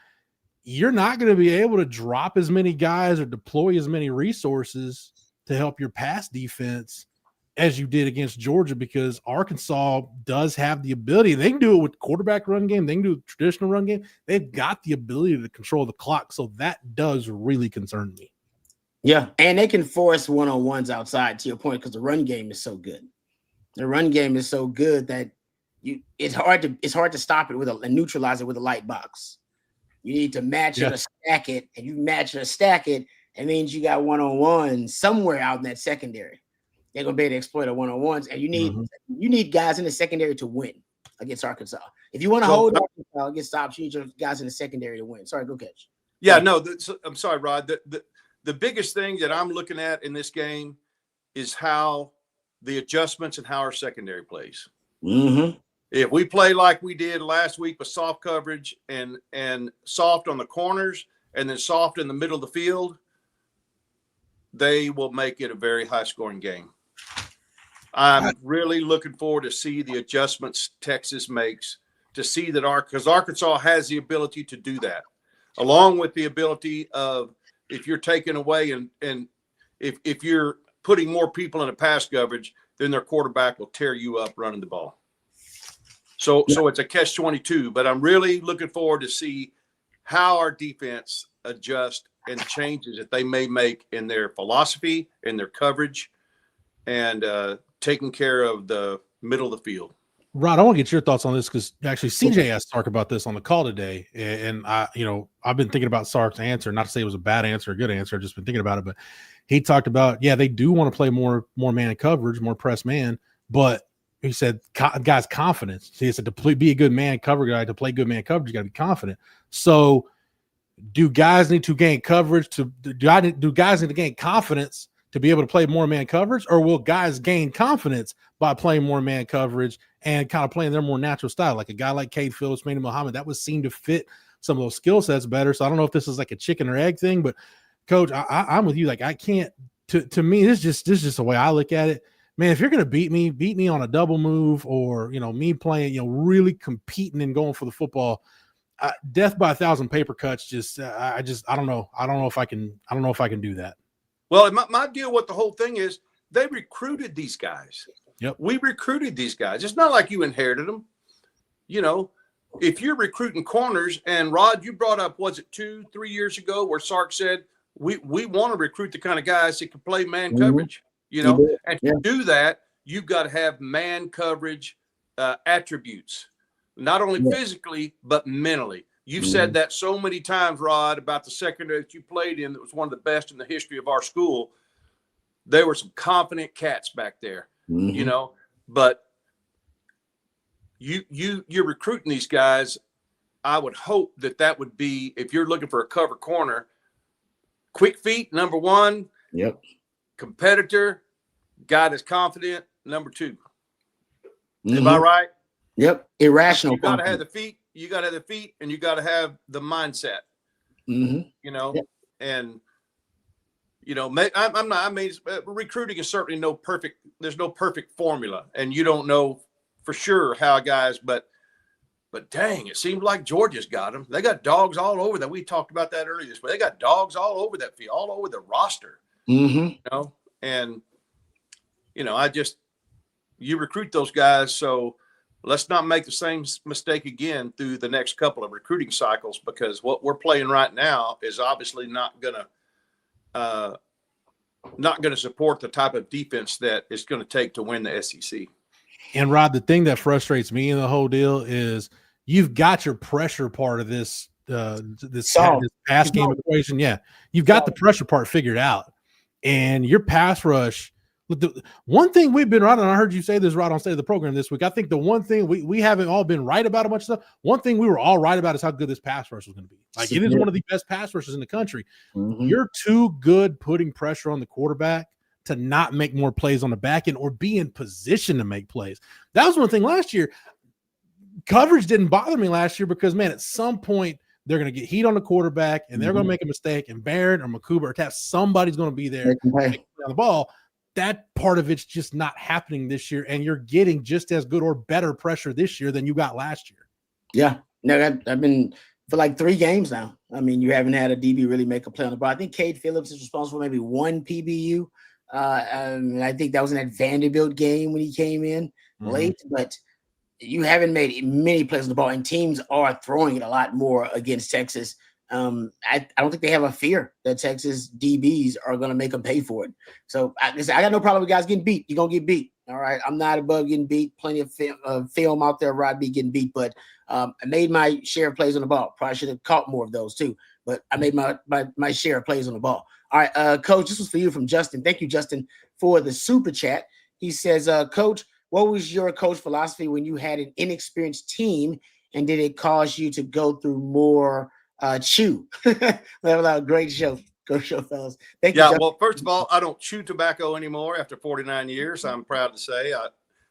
you're not going to be able to drop as many guys or deploy as many resources to help your pass defense as you did against Georgia, because Arkansas does have the ability. They can do it with quarterback run game. They can do it with traditional run game. They've got the ability to control the clock. So that does really concern me. Yeah. And they can force one-on-ones outside, to your point, because the run game is so good. The run game is so good that it's hard to stop it and neutralize it with a light box. You need to match it or stack it, and you match it or stack it. It means you got one-on-one somewhere out in that secondary. They're gonna be able to exploit the one-on-ones, and you need guys in the secondary to win against Arkansas. If you want to hold Arkansas against stops, you need your guys in the secondary to win. Sorry, go catch. Yeah, no, I'm sorry, Rod. The biggest thing that I'm looking at in this game is how the adjustments and how our secondary plays. Mm-hmm. If we play like we did last week with soft coverage and soft on the corners and then soft in the middle of the field, they will make it a very high-scoring game. I'm really looking forward to see the adjustments Texas makes, to see that because Arkansas has the ability to do that, along with the ability of, if you're taking away and if you're putting more people in a pass coverage, then their quarterback will tear you up running the ball. So it's a catch-22, but I'm really looking forward to see how our defense adjusts and changes that they may make in their philosophy, in their coverage, and taking care of the middle of the field. Rod, I want to get your thoughts on this because actually CJ asked Sark about this on the call today, and I've been thinking about Sark's answer. Not to say it was a bad answer, a good answer. I've just been thinking about it, but he talked about they do want to play more man coverage, more press man, but he said guys' confidence. He said to be a good man cover guy, to play good man coverage, you got to be confident. So do guys need to gain coverage do guys need to gain confidence to be able to play more man coverage, or will guys gain confidence by playing more man coverage and kind of playing their more natural style? Like a guy like Cade Phillips, Manny Muhammad, that would seem to fit some of those skill sets better. So I don't know if this is like a chicken or egg thing, but Coach, I'm with you. Like I can't, to me, this is just the way I look at it. Man, if you're going to beat me on a double move, or, me playing, really competing and going for the football, death by 1,000 paper cuts. I don't know. I don't know if I can do that. Well, my deal with the whole thing is they recruited these guys. Yep. We recruited these guys. It's not like you inherited them. If you're recruiting corners, and Rod, you brought up, was it 2-3 years ago, where Sark said, we want to recruit the kind of guys that can play man coverage, and to do that, you've got to have man coverage attributes, not only physically, but mentally. You've said that so many times, Rod, about the secondary that you played in that was one of the best in the history of our school. There were some confident cats back there, but you're recruiting these guys. I would hope that would be, if you're looking for a cover corner, quick feet, number one. Yep. Competitor, guy that's confident, number two. Am I right? Yep. Irrational. You got to have the feet. You got to have the feet, and you got to have the mindset. And I'm not. I mean, recruiting is certainly no perfect. There's no perfect formula, and you don't know for sure how guys. But dang, it seems like Georgia's got them. They got dogs all over that. We talked about that earlier this week. They got dogs all over that field, all over the roster. And you recruit those guys, so let's not make the same mistake again through the next couple of recruiting cycles, because what we're playing right now is obviously not gonna support the type of defense that it's going to take to win the SEC. And Rod, the thing that frustrates me in the whole deal is you've got your pressure part of this this So, pass game equation. Yeah, you've got the pressure part figured out, and your pass rush. The one thing we've been right on, I heard you say this right on stage of the program this week. I think the one thing we haven't all been right about a bunch of stuff. One thing we were all right about is how good this pass rush was going to be. Like, it is one of the best pass rushes in the country. You're too good putting pressure on the quarterback to not make more plays on the back end or be in position to make plays. That was one thing last year. Coverage didn't bother me last year because, man, at some point they're going to get heat on the quarterback and they're going to make a mistake, and Barrett or Makuba or Tapp, somebody's going to be there on the ball. That part of it's just not happening this year, and you're getting just as good or better pressure this year than you got last year. Yeah, no, I've been for like 3 games now. I mean, you haven't had a DB really make a play on the ball. I think Cade Phillips is responsible for maybe 1 PBU. And I think that was in that Vanderbilt game when he came in late, but you haven't made many plays on the ball, and teams are throwing it a lot more against Texas. I don't think they have a fear that Texas DBs are going to make them pay for it. So I got no problem with guys getting beat. You're going to get beat. All right. I'm not above getting beat. Plenty of film out there, Rod B getting beat, but I made my share of plays on the ball. Probably should have caught more of those too, but I made my share of plays on the ball. All right, Coach, this was for you from Justin. Thank you, Justin, for the super chat. He says, Coach, what was your coach philosophy when you had an inexperienced team, and did it cause you to go through more chew? Great show. Go show, fellas. Thank you. Well, first of all, I don't chew tobacco anymore after 49 years. I'm proud to say.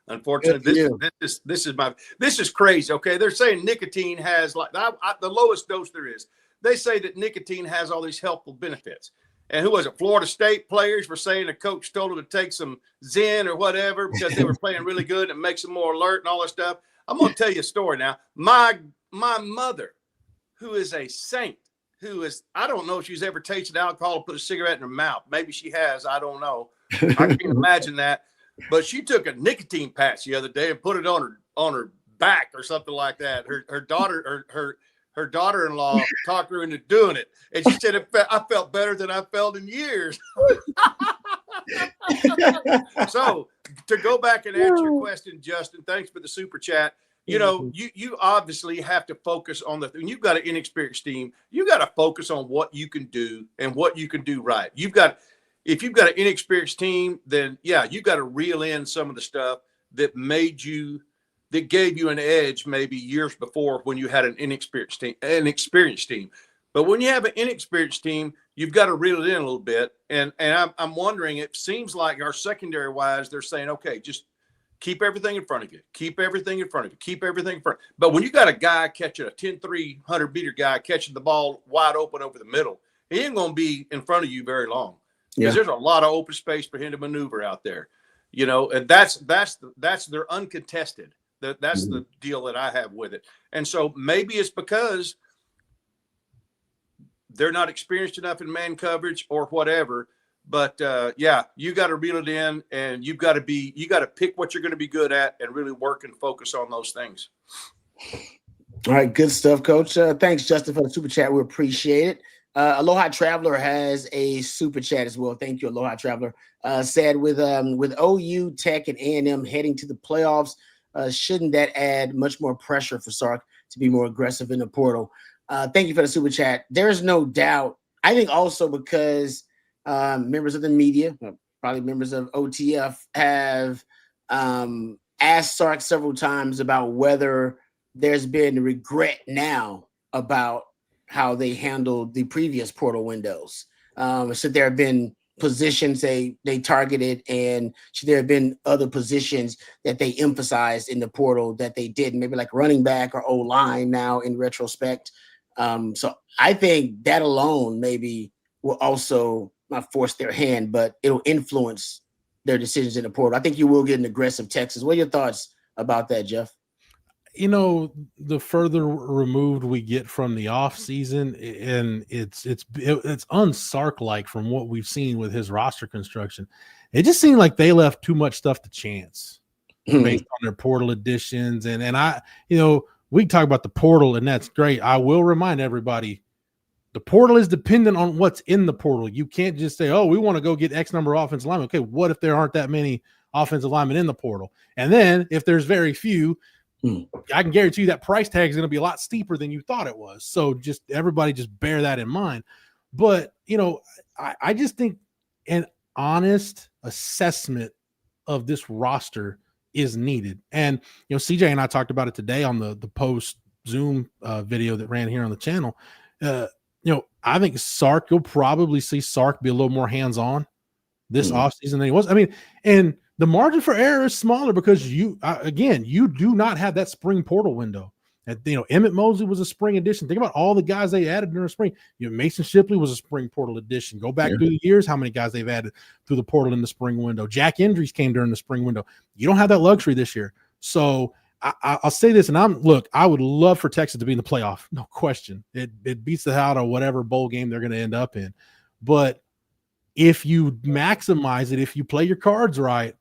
Unfortunately, this is crazy. Okay, they're saying nicotine has the lowest dose there is. They say that nicotine has all these helpful benefits. And who was it? Florida State players were saying a coach told them to take some Zen or whatever because they were playing really good and it makes them more alert and all that stuff. I'm going to tell you a story now. My mother, who is a saint, I don't know if she's ever tasted alcohol or put a cigarette in her mouth. Maybe she has. I don't know. I can't imagine that. But she took a nicotine patch the other day and put it on her back or something like that. Her daughter-in-law talked her into doing it. And she said, I felt better than I felt in years. So to go back and answer your question, Justin, thanks for the super chat. You know, you obviously have to focus on when you've got an inexperienced team, you got to focus on what you can do and what you can do right. If you've got an inexperienced team, then you got to reel in some of the stuff that gave you an edge maybe years before when you had an experienced team. But when you have an inexperienced team, you've got to reel it in a little bit. And I'm wondering, it seems like our secondary wise, they're saying, okay, just keep everything in front of you. Keep everything in front of you. Keep everything in front. But when you got a guy catching a 10-3 100-meter guy catching the ball wide open over the middle, he ain't going to be in front of you very long because there's a lot of open space for him to maneuver out there. You know, and that's they're uncontested. That's the deal that I have with it. And so maybe it's because they're not experienced enough in man coverage or whatever. But you got to reel it in, and you got to pick what you're going to be good at and really work and focus on those things. All right, good stuff, Coach. Thanks, Justin, for the super chat. We appreciate it. Aloha Traveler has a super chat as well. Thank you, Aloha Traveler. Said with OU, Tech, and A&M heading to the playoffs, shouldn't that add much more pressure for Sark to be more aggressive in the portal? Thank you for the super chat. There's no doubt. I think also because members of the media, probably members of OTF, have asked Sark several times about whether there's been regret now about how they handled the previous portal windows. Should there have been positions they targeted, and should there have been other positions that they emphasized in the portal that they didn't, maybe like running back or O-line now in retrospect? So I think that alone maybe will also not force their hand, but it'll influence their decisions in the portal. I think you will get an aggressive Texas. What are your thoughts about that, Jeff? You know, the further removed we get from the off season, and it's unsark-like from what we've seen with his roster construction. It just seemed like they left too much stuff to chance based on their portal additions. And I, you know, we talk about the portal, and that's great. I will remind everybody, the portal is dependent on what's in the portal. You can't just say, oh, we want to go get X number of offensive linemen. Okay, what if there aren't that many offensive linemen in the portal? And then if there's very few, I can guarantee you that price tag is going to be a lot steeper than you thought it was. So just everybody just bear that in mind. But, I just think an honest assessment of this roster is needed. And, CJ and I talked about it today on the post Zoom video that ran here on the channel. I think Sark, you'll probably see Sark be a little more hands-on this offseason than he was. I mean, and the margin for error is smaller because you do not have that spring portal window. And, Emmett Mosley was a spring addition. Think about all the guys they added during the spring. Mason Shipley was a spring portal addition. Go back through the years, how many guys they've added through the portal in the spring window. Jack Indries came during the spring window. You don't have that luxury this year. So I'll say this, and I would love for Texas to be in the playoff. No question. It beats the hell out of whatever bowl game they're going to end up in. But if you maximize it, if you play your cards right,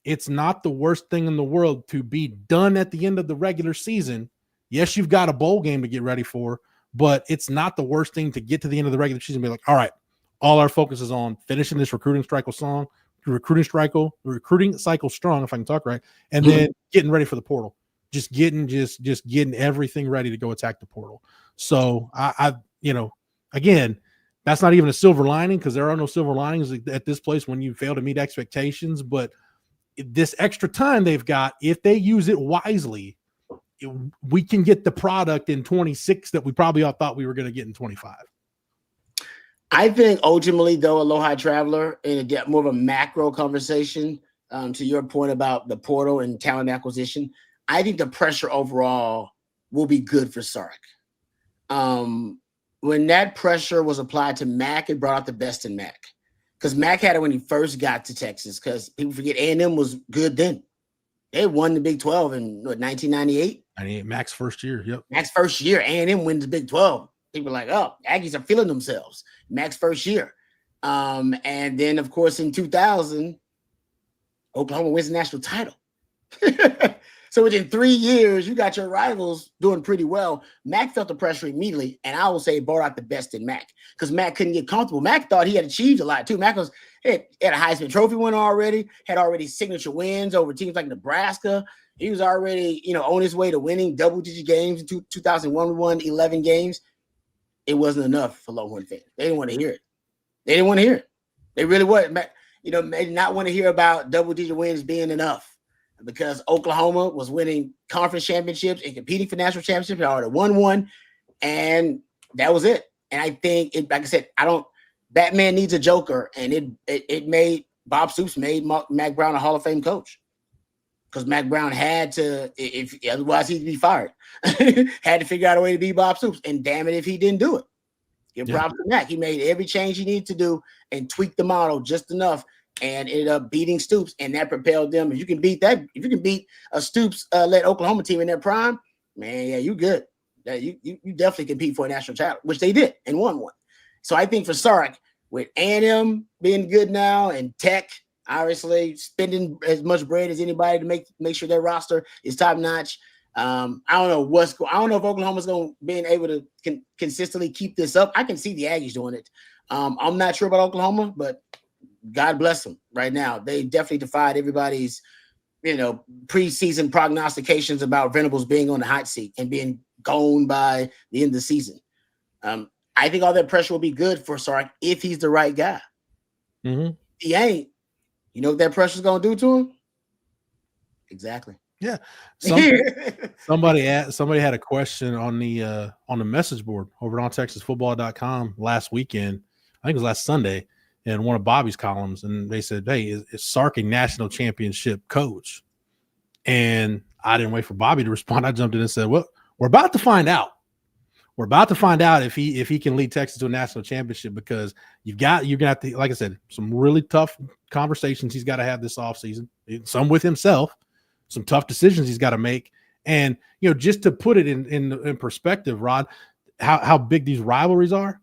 it's not the worst thing in the world to be done at the end of the regular season. Yes, you've got a bowl game to get ready for, but it's not the worst thing to get to the end of the regular season and be like, all right, all our focus is on finishing this recruiting cycle strong, if I can talk right, and then getting ready for the portal. Just getting everything ready to go attack the portal. So again, that's not even a silver lining because there are no silver linings at this place when you fail to meet expectations. But this extra time they've got, if they use it wisely, we can get the product in 26 that we probably all thought we were going to get in 25. I think ultimately, though, Aloha Traveler, in a more of a macro conversation, to your point about the portal and talent acquisition, I think the pressure overall will be good for Sark. When that pressure was applied to Mac, it brought out the best in Mac. Because Mac had it when he first got to Texas, because people forget A&M was good then. They won the Big 12 in 1998. 98, Mac's first year, yep. Mac's first year, A&M wins the Big 12. People are like, oh, Aggies are feeling themselves. Mac's first year. And then, of course, in 2000, Oklahoma wins the national title. So within 3 years, you got your rivals doing pretty well. Mac felt the pressure immediately, and I will say brought out the best in Mac because Mac couldn't get comfortable. Mac thought he had achieved a lot, too. Mac had a Heisman Trophy winner already, had already signature wins over teams like Nebraska. He was already, on his way to winning double-digit games. In 2001, we won 11 games. It wasn't enough for Longhorn fans. They didn't want to hear it. They didn't want to hear it. They really wasn't. They did not want to hear about double-digit wins being enough because Oklahoma was winning conference championships and competing for national championships. They already won one, and that was it. And I think, like I said, Batman needs a joker, and it made Bob Stoops made Mac Brown a Hall of Fame coach because Mac Brown had to, if otherwise he'd be fired, had to figure out a way to be Bob Stoops. And damn it, if he didn't do it, give props to Mac. He made every change he needed to do and tweaked the model just enough, and ended up beating Stoops, and that propelled them. If you can beat a Stoops led Oklahoma team in their prime, man, yeah, you good. You definitely compete for a national title, which they did and won one. So I think for Sark, with A&M being good now and Tech obviously spending as much bread as anybody to make sure their roster is top notch. I don't know if Oklahoma's going to be able to consistently keep this up. I can see the Aggies doing it. I'm not sure about Oklahoma, but God bless them right now. They definitely defied everybody's, preseason prognostications about Venables being on the hot seat and being gone by the end of the season. I think all that pressure will be good for Sark if he's the right guy. Mm-hmm. He ain't. You know what that pressure's going to do to him? Exactly. Yeah. Somebody had a question on the message board over on TexasFootball.com last weekend. I think it was last Sunday in one of Bobby's columns, and they said, "Hey, is Sark a national championship coach?" And I didn't wait for Bobby to respond. I jumped in and said, "Well, we're about to find out. We're about to find out if he can lead Texas to a national championship because you're gonna have to, like I said, some really tough conversations he's got to have this offseason, some with himself, some tough decisions he's got to make. And just to put it in perspective, Rod, how big these rivalries are,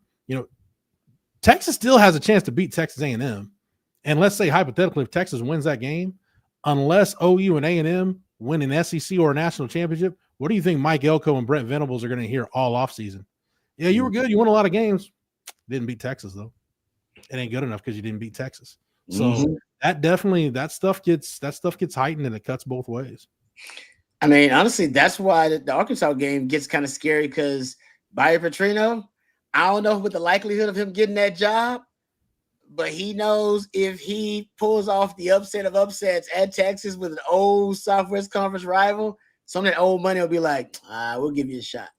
Texas still has a chance to beat Texas A&M. And let's say hypothetically, if Texas wins that game, unless OU and A&M win an SEC or a national championship, what do you think Mike Elko and Brent Venables are going to hear all offseason? Yeah, you were good. You won a lot of games. Didn't beat Texas, though. It ain't good enough because you didn't beat Texas. So that stuff gets heightened, and it cuts both ways. I mean, honestly, that's why the Arkansas game gets kind of scary because Bobby Petrino, I don't know what the likelihood of him getting that job, but he knows if he pulls off the upset of upsets at Texas with an old Southwest Conference rival, some of that old money will be like, we'll give you a shot.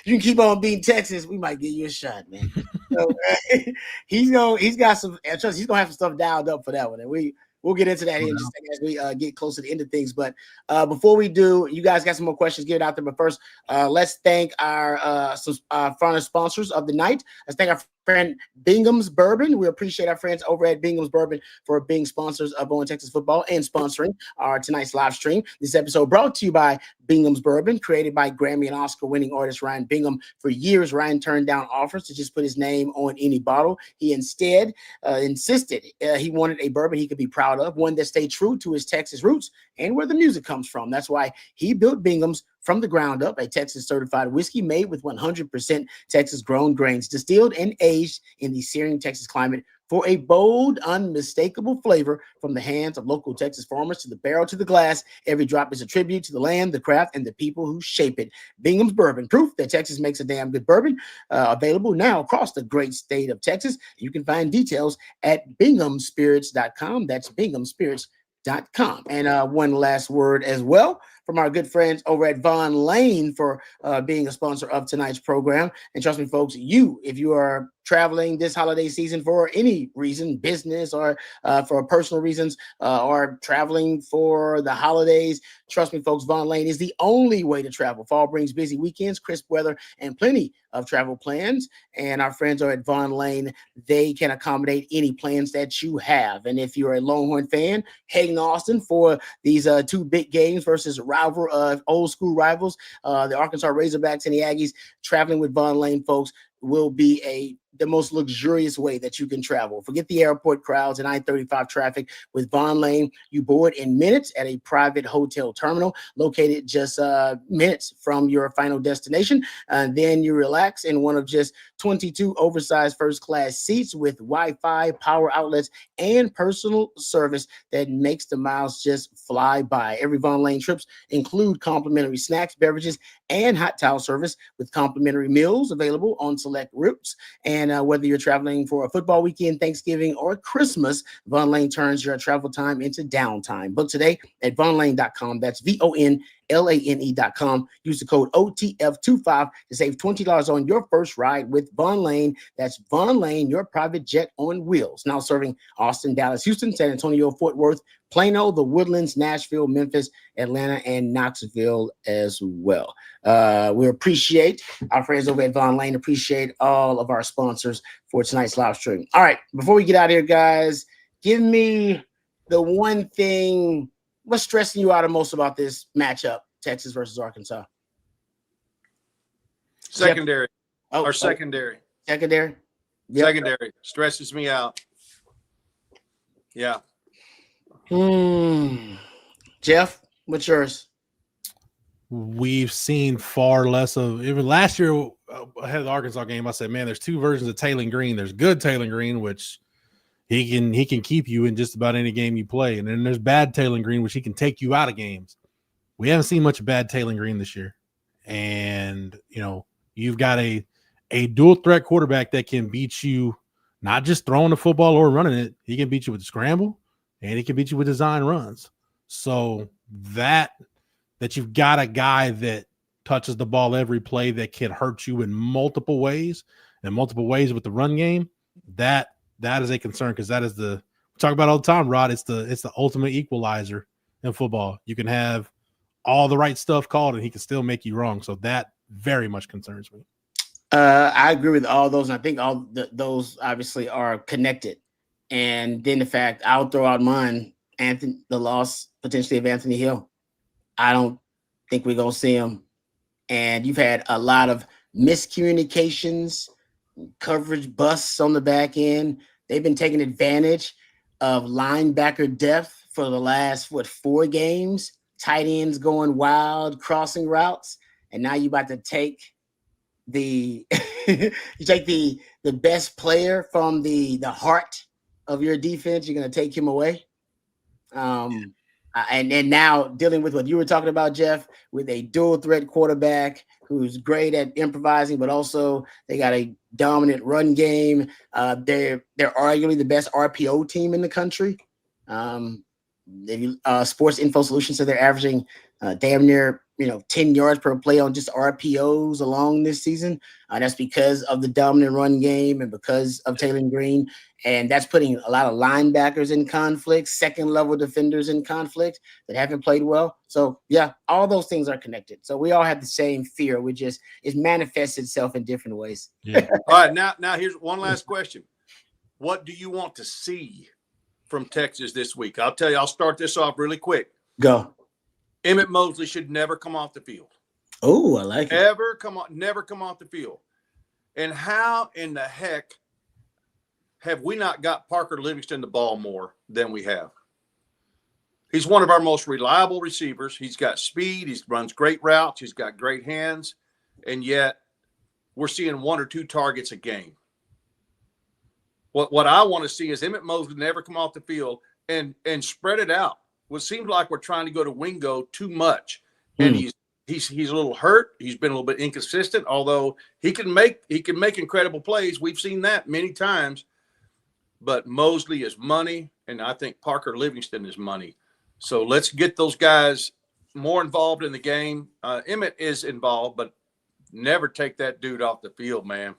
You can keep on beating Texas, we might give you a shot, man. So he's got some trust. He's gonna have some stuff dialed up for that one, and we'll get into that here in just a second as we get closer to the end of things. But before we do, you guys got some more questions. Get it out there. But first, let's thank our final sponsors of the night. Let's thank our friend Bingham's Bourbon. We appreciate our friends over at Bingham's Bourbon for being sponsors of Bowling Texas football and sponsoring our tonight's live stream. This episode brought to you by Bingham's Bourbon, created by Grammy and Oscar winning artist Ryan Bingham. For years, Ryan turned down offers to just put his name on any bottle. He instead insisted he wanted a bourbon he could be proud of, one that stayed true to his Texas roots and where the music comes from. That's why he built Bingham's from the ground up, a Texas certified whiskey made with 100% Texas grown grains, distilled and aged in the searing Texas climate for a bold, unmistakable flavor from the hands of local Texas farmers to the barrel to the glass. Every drop is a tribute to the land, the craft, and the people who shape it. Bingham's Bourbon, proof that Texas makes a damn good bourbon, available now across the great state of Texas. You can find details at binghamspirits.com. That's binghamspirits.com. And one last word as well from our good friends over at Von Lane for being a sponsor of tonight's program. And trust me, folks, if you are traveling this holiday season for any reason, business or for personal reasons, or traveling for the holidays, trust me, folks, Von Lane is the only way to travel. Fall brings busy weekends, crisp weather, and plenty of travel plans. And our friends are at Von Lane. They can accommodate any plans that you have. And if you're a Longhorn fan, heading to Austin for these two big games versus old school rivals, the Arkansas Razorbacks and the Aggies, traveling with Von Lane, folks, will be the most luxurious way that you can travel. Forget the airport crowds and I-35 traffic. With Von Lane, you board in minutes at a private hotel terminal located just minutes from your final destination. Then you relax in one of just 22 oversized first-class seats with Wi-Fi, power outlets, and personal service that makes the miles just fly by. Every Von Lane trips include complimentary snacks, beverages, and hot towel service with complimentary meals available on select routes. And whether you're traveling for a football weekend, Thanksgiving, or Christmas, Von Lane turns your travel time into downtime. Book today at vonlane.com. That's VONLANE.com. Use the code OTF25 to save $20 on your first ride with Von Lane. That's Von Lane, your private jet on wheels. Now serving Austin, Dallas, Houston, San Antonio, Fort Worth, Plano, the Woodlands, Nashville, Memphis, Atlanta, and Knoxville as well. We appreciate our friends over at Von Lane. Appreciate all of our sponsors for tonight's live stream. All right, before we get out of here, guys, give me the one thing. What's stressing you out the most about this matchup, Texas versus Arkansas? Secondary. Secondary. Secondary? Yep. Secondary. Stresses me out. Yeah. Jeff, what's yours? We've seen far less of, even last year ahead of the Arkansas game, I said, man, there's two versions of Taylor Green. There's good Taylor Green, which he can keep you in just about any game you play. And then there's bad Taylor Green, which he can take you out of games. We haven't seen much bad Taylor Green this year. And, you've got a dual threat quarterback that can beat you, not just throwing the football or running it. He can beat you with the scramble, and he can beat you with design runs. So that you've got a guy that touches the ball every play that can hurt you in multiple ways with the run game, that is a concern, because that is we talk about all the time, Rod. It's the ultimate equalizer in football. You can have all the right stuff called, and he can still make you wrong. So that very much concerns me. I agree with all those, and I think all those obviously are connected. And then the fact, I'll throw out mine, the loss potentially of Anthony Hill. I don't think we're going to see him. And you've had a lot of miscommunications, coverage busts on the back end. They've been taking advantage of linebacker depth for the last, 4 games. Tight ends going wild, crossing routes. And now you're about to take the best player from the heart of your defense. You're going to take him away. And then now dealing with what you were talking about, Jeff, with a dual threat quarterback who's great at improvising, but also they got a dominant run game. They're arguably the best RPO team in the country. Sports Info Solutions said they're averaging damn near 10 yards per play on just RPOs along this season. That's because of the dominant run game and because of Taylor Green. And that's putting a lot of linebackers in conflict, second level defenders in conflict that haven't played well. So yeah, all those things are connected. So we all have the same fear, which is it manifests itself in different ways. Yeah. All right. Now here's one last question. What do you want to see from Texas this week? I'll tell you, I'll start this off really quick. Go. Emmett Mosley should never come off the field. Oh, I like it. Never come off the field. And how in the heck have we not got Parker Livingston the ball more than we have? He's one of our most reliable receivers. He's got speed. He runs great routes. He's got great hands. And yet we're seeing 1 or 2 targets a game. What I want to see is Emmett Mosley never come off the field and spread it out. It seems like we're trying to go to Wingo too much. And he's a little hurt. He's been a little bit inconsistent, although he can make incredible plays. We've seen that many times. But Mosley is money, and I think Parker Livingston is money. So let's get those guys more involved in the game. Emmett is involved, but never take that dude off the field, man.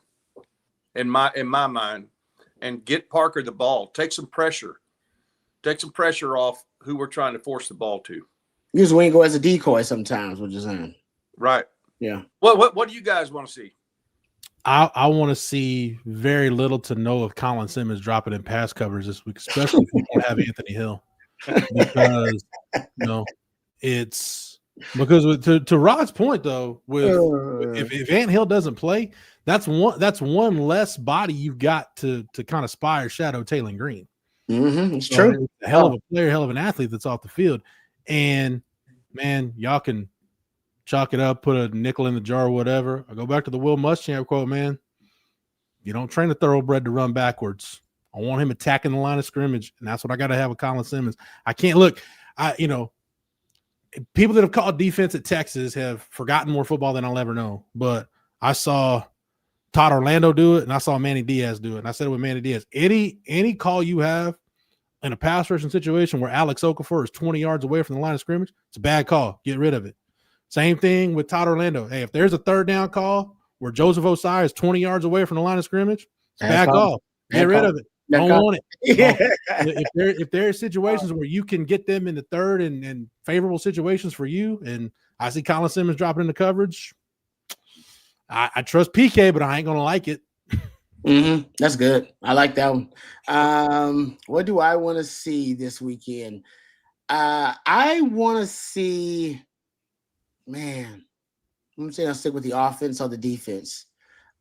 In my mind, and get Parker the ball. Take some pressure off who we're trying to force the ball to. Use Wingo as a decoy sometimes, what you're saying. Right. Yeah. What do you guys want to see? I want to see very little to no of Colin Simmons dropping in pass coverage this week, especially if we don't have Anthony Hill. Because it's because to Rod's point though, if Ant Hill doesn't play, that's one less body you've got to kind of spy or shadow Taylor Green. It's true. It's a hell of a player, hell of an athlete that's off the field. And man, y'all can chalk it up, put a nickel in the jar or whatever. I go back to the Will Muschamp quote, man. You don't train a thoroughbred to run backwards. I want him attacking the line of scrimmage, and that's what I got to have with Colin Simmons. I can't look. People that have called defense at Texas have forgotten more football than I'll ever know. But I saw Todd Orlando do it, and I saw Manny Diaz do it. And I said it with Manny Diaz. Any call you have in a pass rushing situation where Alex Okafor is 20 yards away from the line of scrimmage, it's a bad call. Get rid of it. Same thing with Todd Orlando. Hey, if there's a third down call where Joseph Osai is 20 yards away from the line of scrimmage, it's back off. Get rid of it. Don't want it. Yeah. If there are situations where you can get them in the third and favorable situations for you, and I see Colin Simmons dropping into coverage, I trust PK, but I ain't gonna like it. That's good. I like that one. What do I want to see this weekend? I want to see, man. I'm saying I'll stick with the offense or the defense.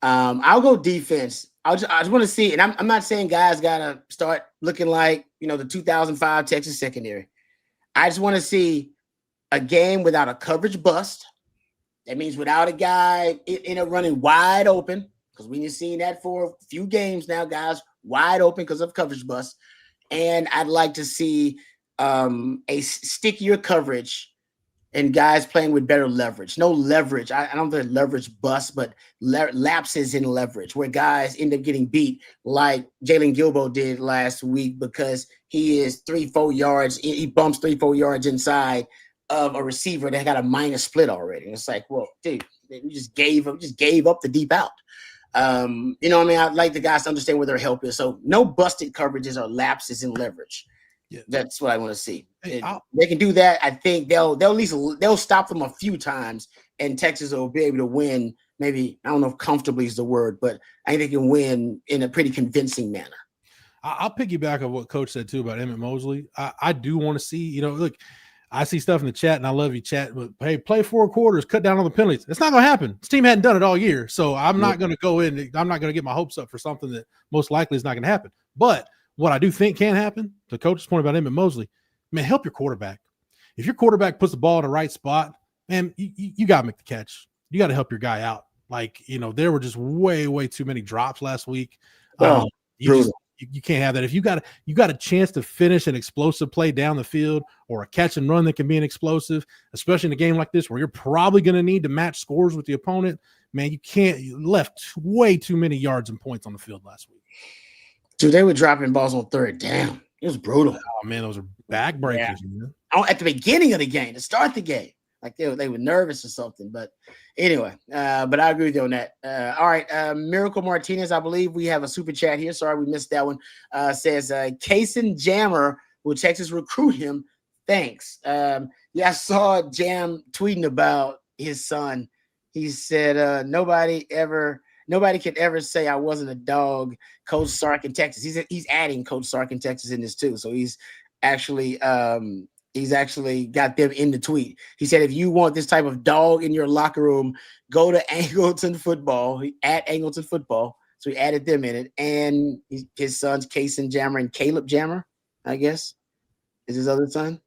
I'll go defense. I just want to see, and I'm not saying guys gotta start looking like the 2005 Texas secondary. I just want to see a game without a coverage bust. That means without a guy in a running wide open, because we've seen that for a few games now, guys wide open because of coverage bust. And I'd like to see a stickier coverage and guys playing with better leverage. No leverage. I don't think leverage bust, but lapses in leverage where guys end up getting beat like Jalen Gilbo did last week because he is 3-4 yards. He bumps 3-4 yards inside of a receiver that got a minus split already. And it's like, well, dude, you just gave up the deep out. I I'd like the guys to understand where their help is. So no busted coverages or lapses in leverage. Yeah. That's what I want to see. They can do that. I think they'll stop them a few times, and Texas will be able to win. Maybe, I don't know if comfortably is the word, but I think they can win in a pretty convincing manner. I'll piggyback on what Coach said too about Emmett Mosley. I do want to see, look, I see stuff in the chat, and I love you, chat. But hey, play 4 quarters, cut down on the penalties. It's not going to happen. This team hadn't done it all year, so I'm not going to go in. I'm not going to get my hopes up for something that most likely is not going to happen. But what I do think can happen, to Coach's point about Emmett Mosley, man, help your quarterback. If your quarterback puts the ball in the right spot, man, you got to make the catch. You got to help your guy out. Like, there were just way, way too many drops last week. You You can't have that. If you got a chance to finish an explosive play down the field or a catch and run that can be an explosive, especially in a game like this where you're probably going to need to match scores with the opponent, man, you left way too many yards and points on the field last week. Dude, they were dropping balls on third down. It was brutal. Oh man, those are backbreakers. Yeah. At the beginning of the game, to start the game, like they were nervous or something. But anyway, but I agree with you on that. All right, Miracle Martinez, I believe we have a super chat here. Sorry, we missed that one. Says Kaysen Jammer, will Texas recruit him? Thanks. Yeah, I saw Jam tweeting about his son. He said nobody can ever say I wasn't a dog. Coach Sark in Texas. He's adding Coach Sark in Texas in this too. So he's actually got them in the tweet. He said, if you want this type of dog in your locker room, go to Angleton Football. At Angleton Football. So he added them in it. And his sons, Kaysen Jammer and Caleb Jammer, I guess, is his other son.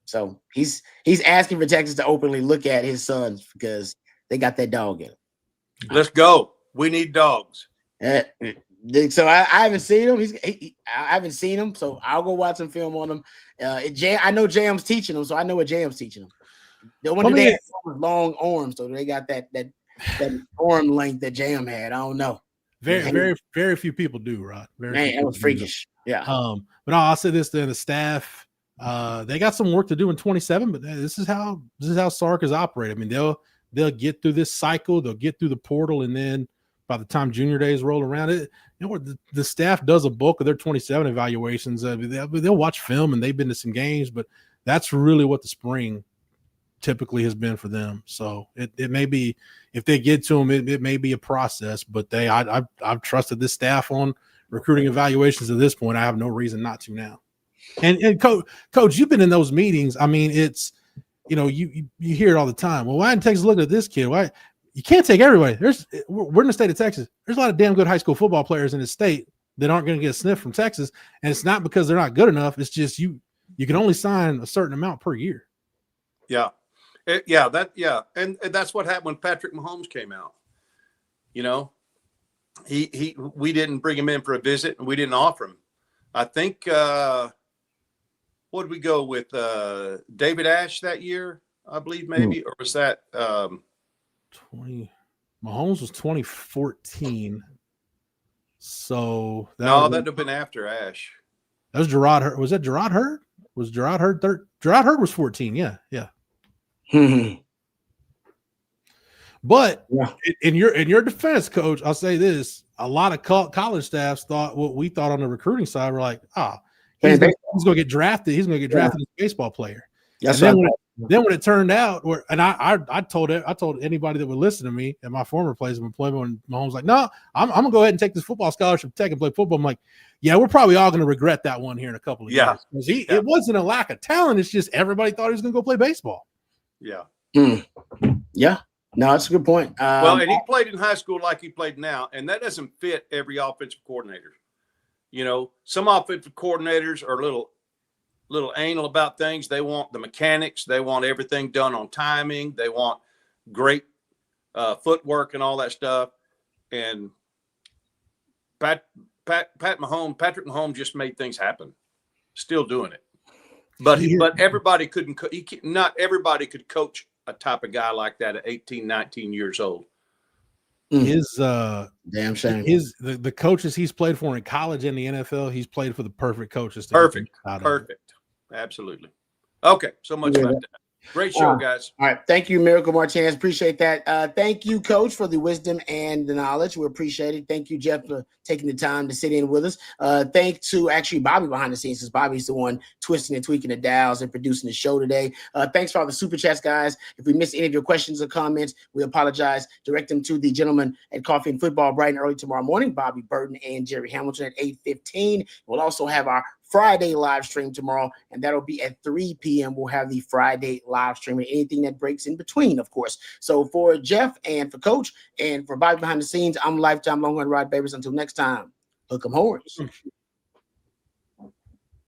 So he's asking for Texas to openly look at his sons because they got that dog in it. Let's go. We need dogs. So I haven't seen him. I haven't seen him. So I'll go watch some film on him. I know Jam's teaching him, so I know what Jam's teaching him. The one that they had long arms, so they got that arm length that Jam had. I don't know. Very few people do, Rod. Man, that was freakish. Yeah. But I'll say this: then the staff, they got some work to do in 27. But this is how Sark is operating. I mean, they'll get through this cycle, they'll get through the portal, and then by the time junior days roll around, the staff does a bulk of their 27 evaluations. They'll watch film and they've been to some games, but that's really what the spring typically has been for them. So it may be, if they get to them, it may be a process, but I've trusted this staff on recruiting evaluations at this point. I have no reason not to now. And coach, you've been in those meetings. I mean, it's, you hear it all the time. Well, why didn't Texas look at this kid? Why? You can't take everybody. We're in the state of Texas. There's a lot of damn good high school football players in the state that aren't going to get a sniff from Texas. And it's not because they're not good enough. It's just you can only sign a certain amount per year. Yeah. And that's what happened when Patrick Mahomes came out. We didn't bring him in for a visit and we didn't offer him. I think, what did we go with? David Ash that year, I believe maybe, or was that, 20 Mahomes was 2014. So that'd have been after Ash. That was Gerard Hurd. Was that Gerard Hurd? Was Gerard Hurd third? Gerard Hurd was 14. Yeah. But in your defense, coach, I'll say this: a lot of college staffs thought what we thought on the recruiting side. We're like, he's going to get drafted. He's going to get drafted as a baseball player. Yes, then when it turned out, I told anybody that would listen to me at my former place of employment, when Mahomes was like, no, I'm gonna go ahead and take this football scholarship, tech and play football. I'm like, yeah, we're probably all gonna regret that one here in a couple of years. It wasn't a lack of talent; it's just everybody thought he was gonna go play baseball. Yeah. Yeah. No, that's a good point. And he played in high school like he played now, and that doesn't fit every offensive coordinator. Some offensive coordinators are a little anal about things. They want the mechanics. They want everything done on timing. They want great footwork and all that stuff. And Patrick Mahomes just made things happen. Still doing it. But everybody couldn't. Not everybody could coach a type of guy like that at 18, 19 years old. His damn shame. The coaches he's played for in college and the NFL, he's played for the perfect coaches. Perfect. Absolutely. Okay. So much about that. Great show, guys. All right. Thank you, Miracle Martinez. Appreciate that. Thank you, Coach, for the wisdom and the knowledge. We appreciate it. Thank you, Jeff, for taking the time to sit in with us. Thanks to actually Bobby behind the scenes, because Bobby's the one twisting and tweaking the dials and producing the show today. Thanks for all the super chats, guys. If we missed any of your questions or comments, we apologize. Direct them to the gentleman at Coffee and Football bright and early tomorrow morning, Bobby Burton and Jerry Hamilton at 8:15. We'll also have our Friday live stream tomorrow, and that'll be at 3 p.m. We'll have the Friday live stream and anything that breaks in between, of course. So for Jeff and for Coach and for Bobby behind the scenes, I'm Lifetime Longhorn Rod Babers. Until next time, hook 'em horns.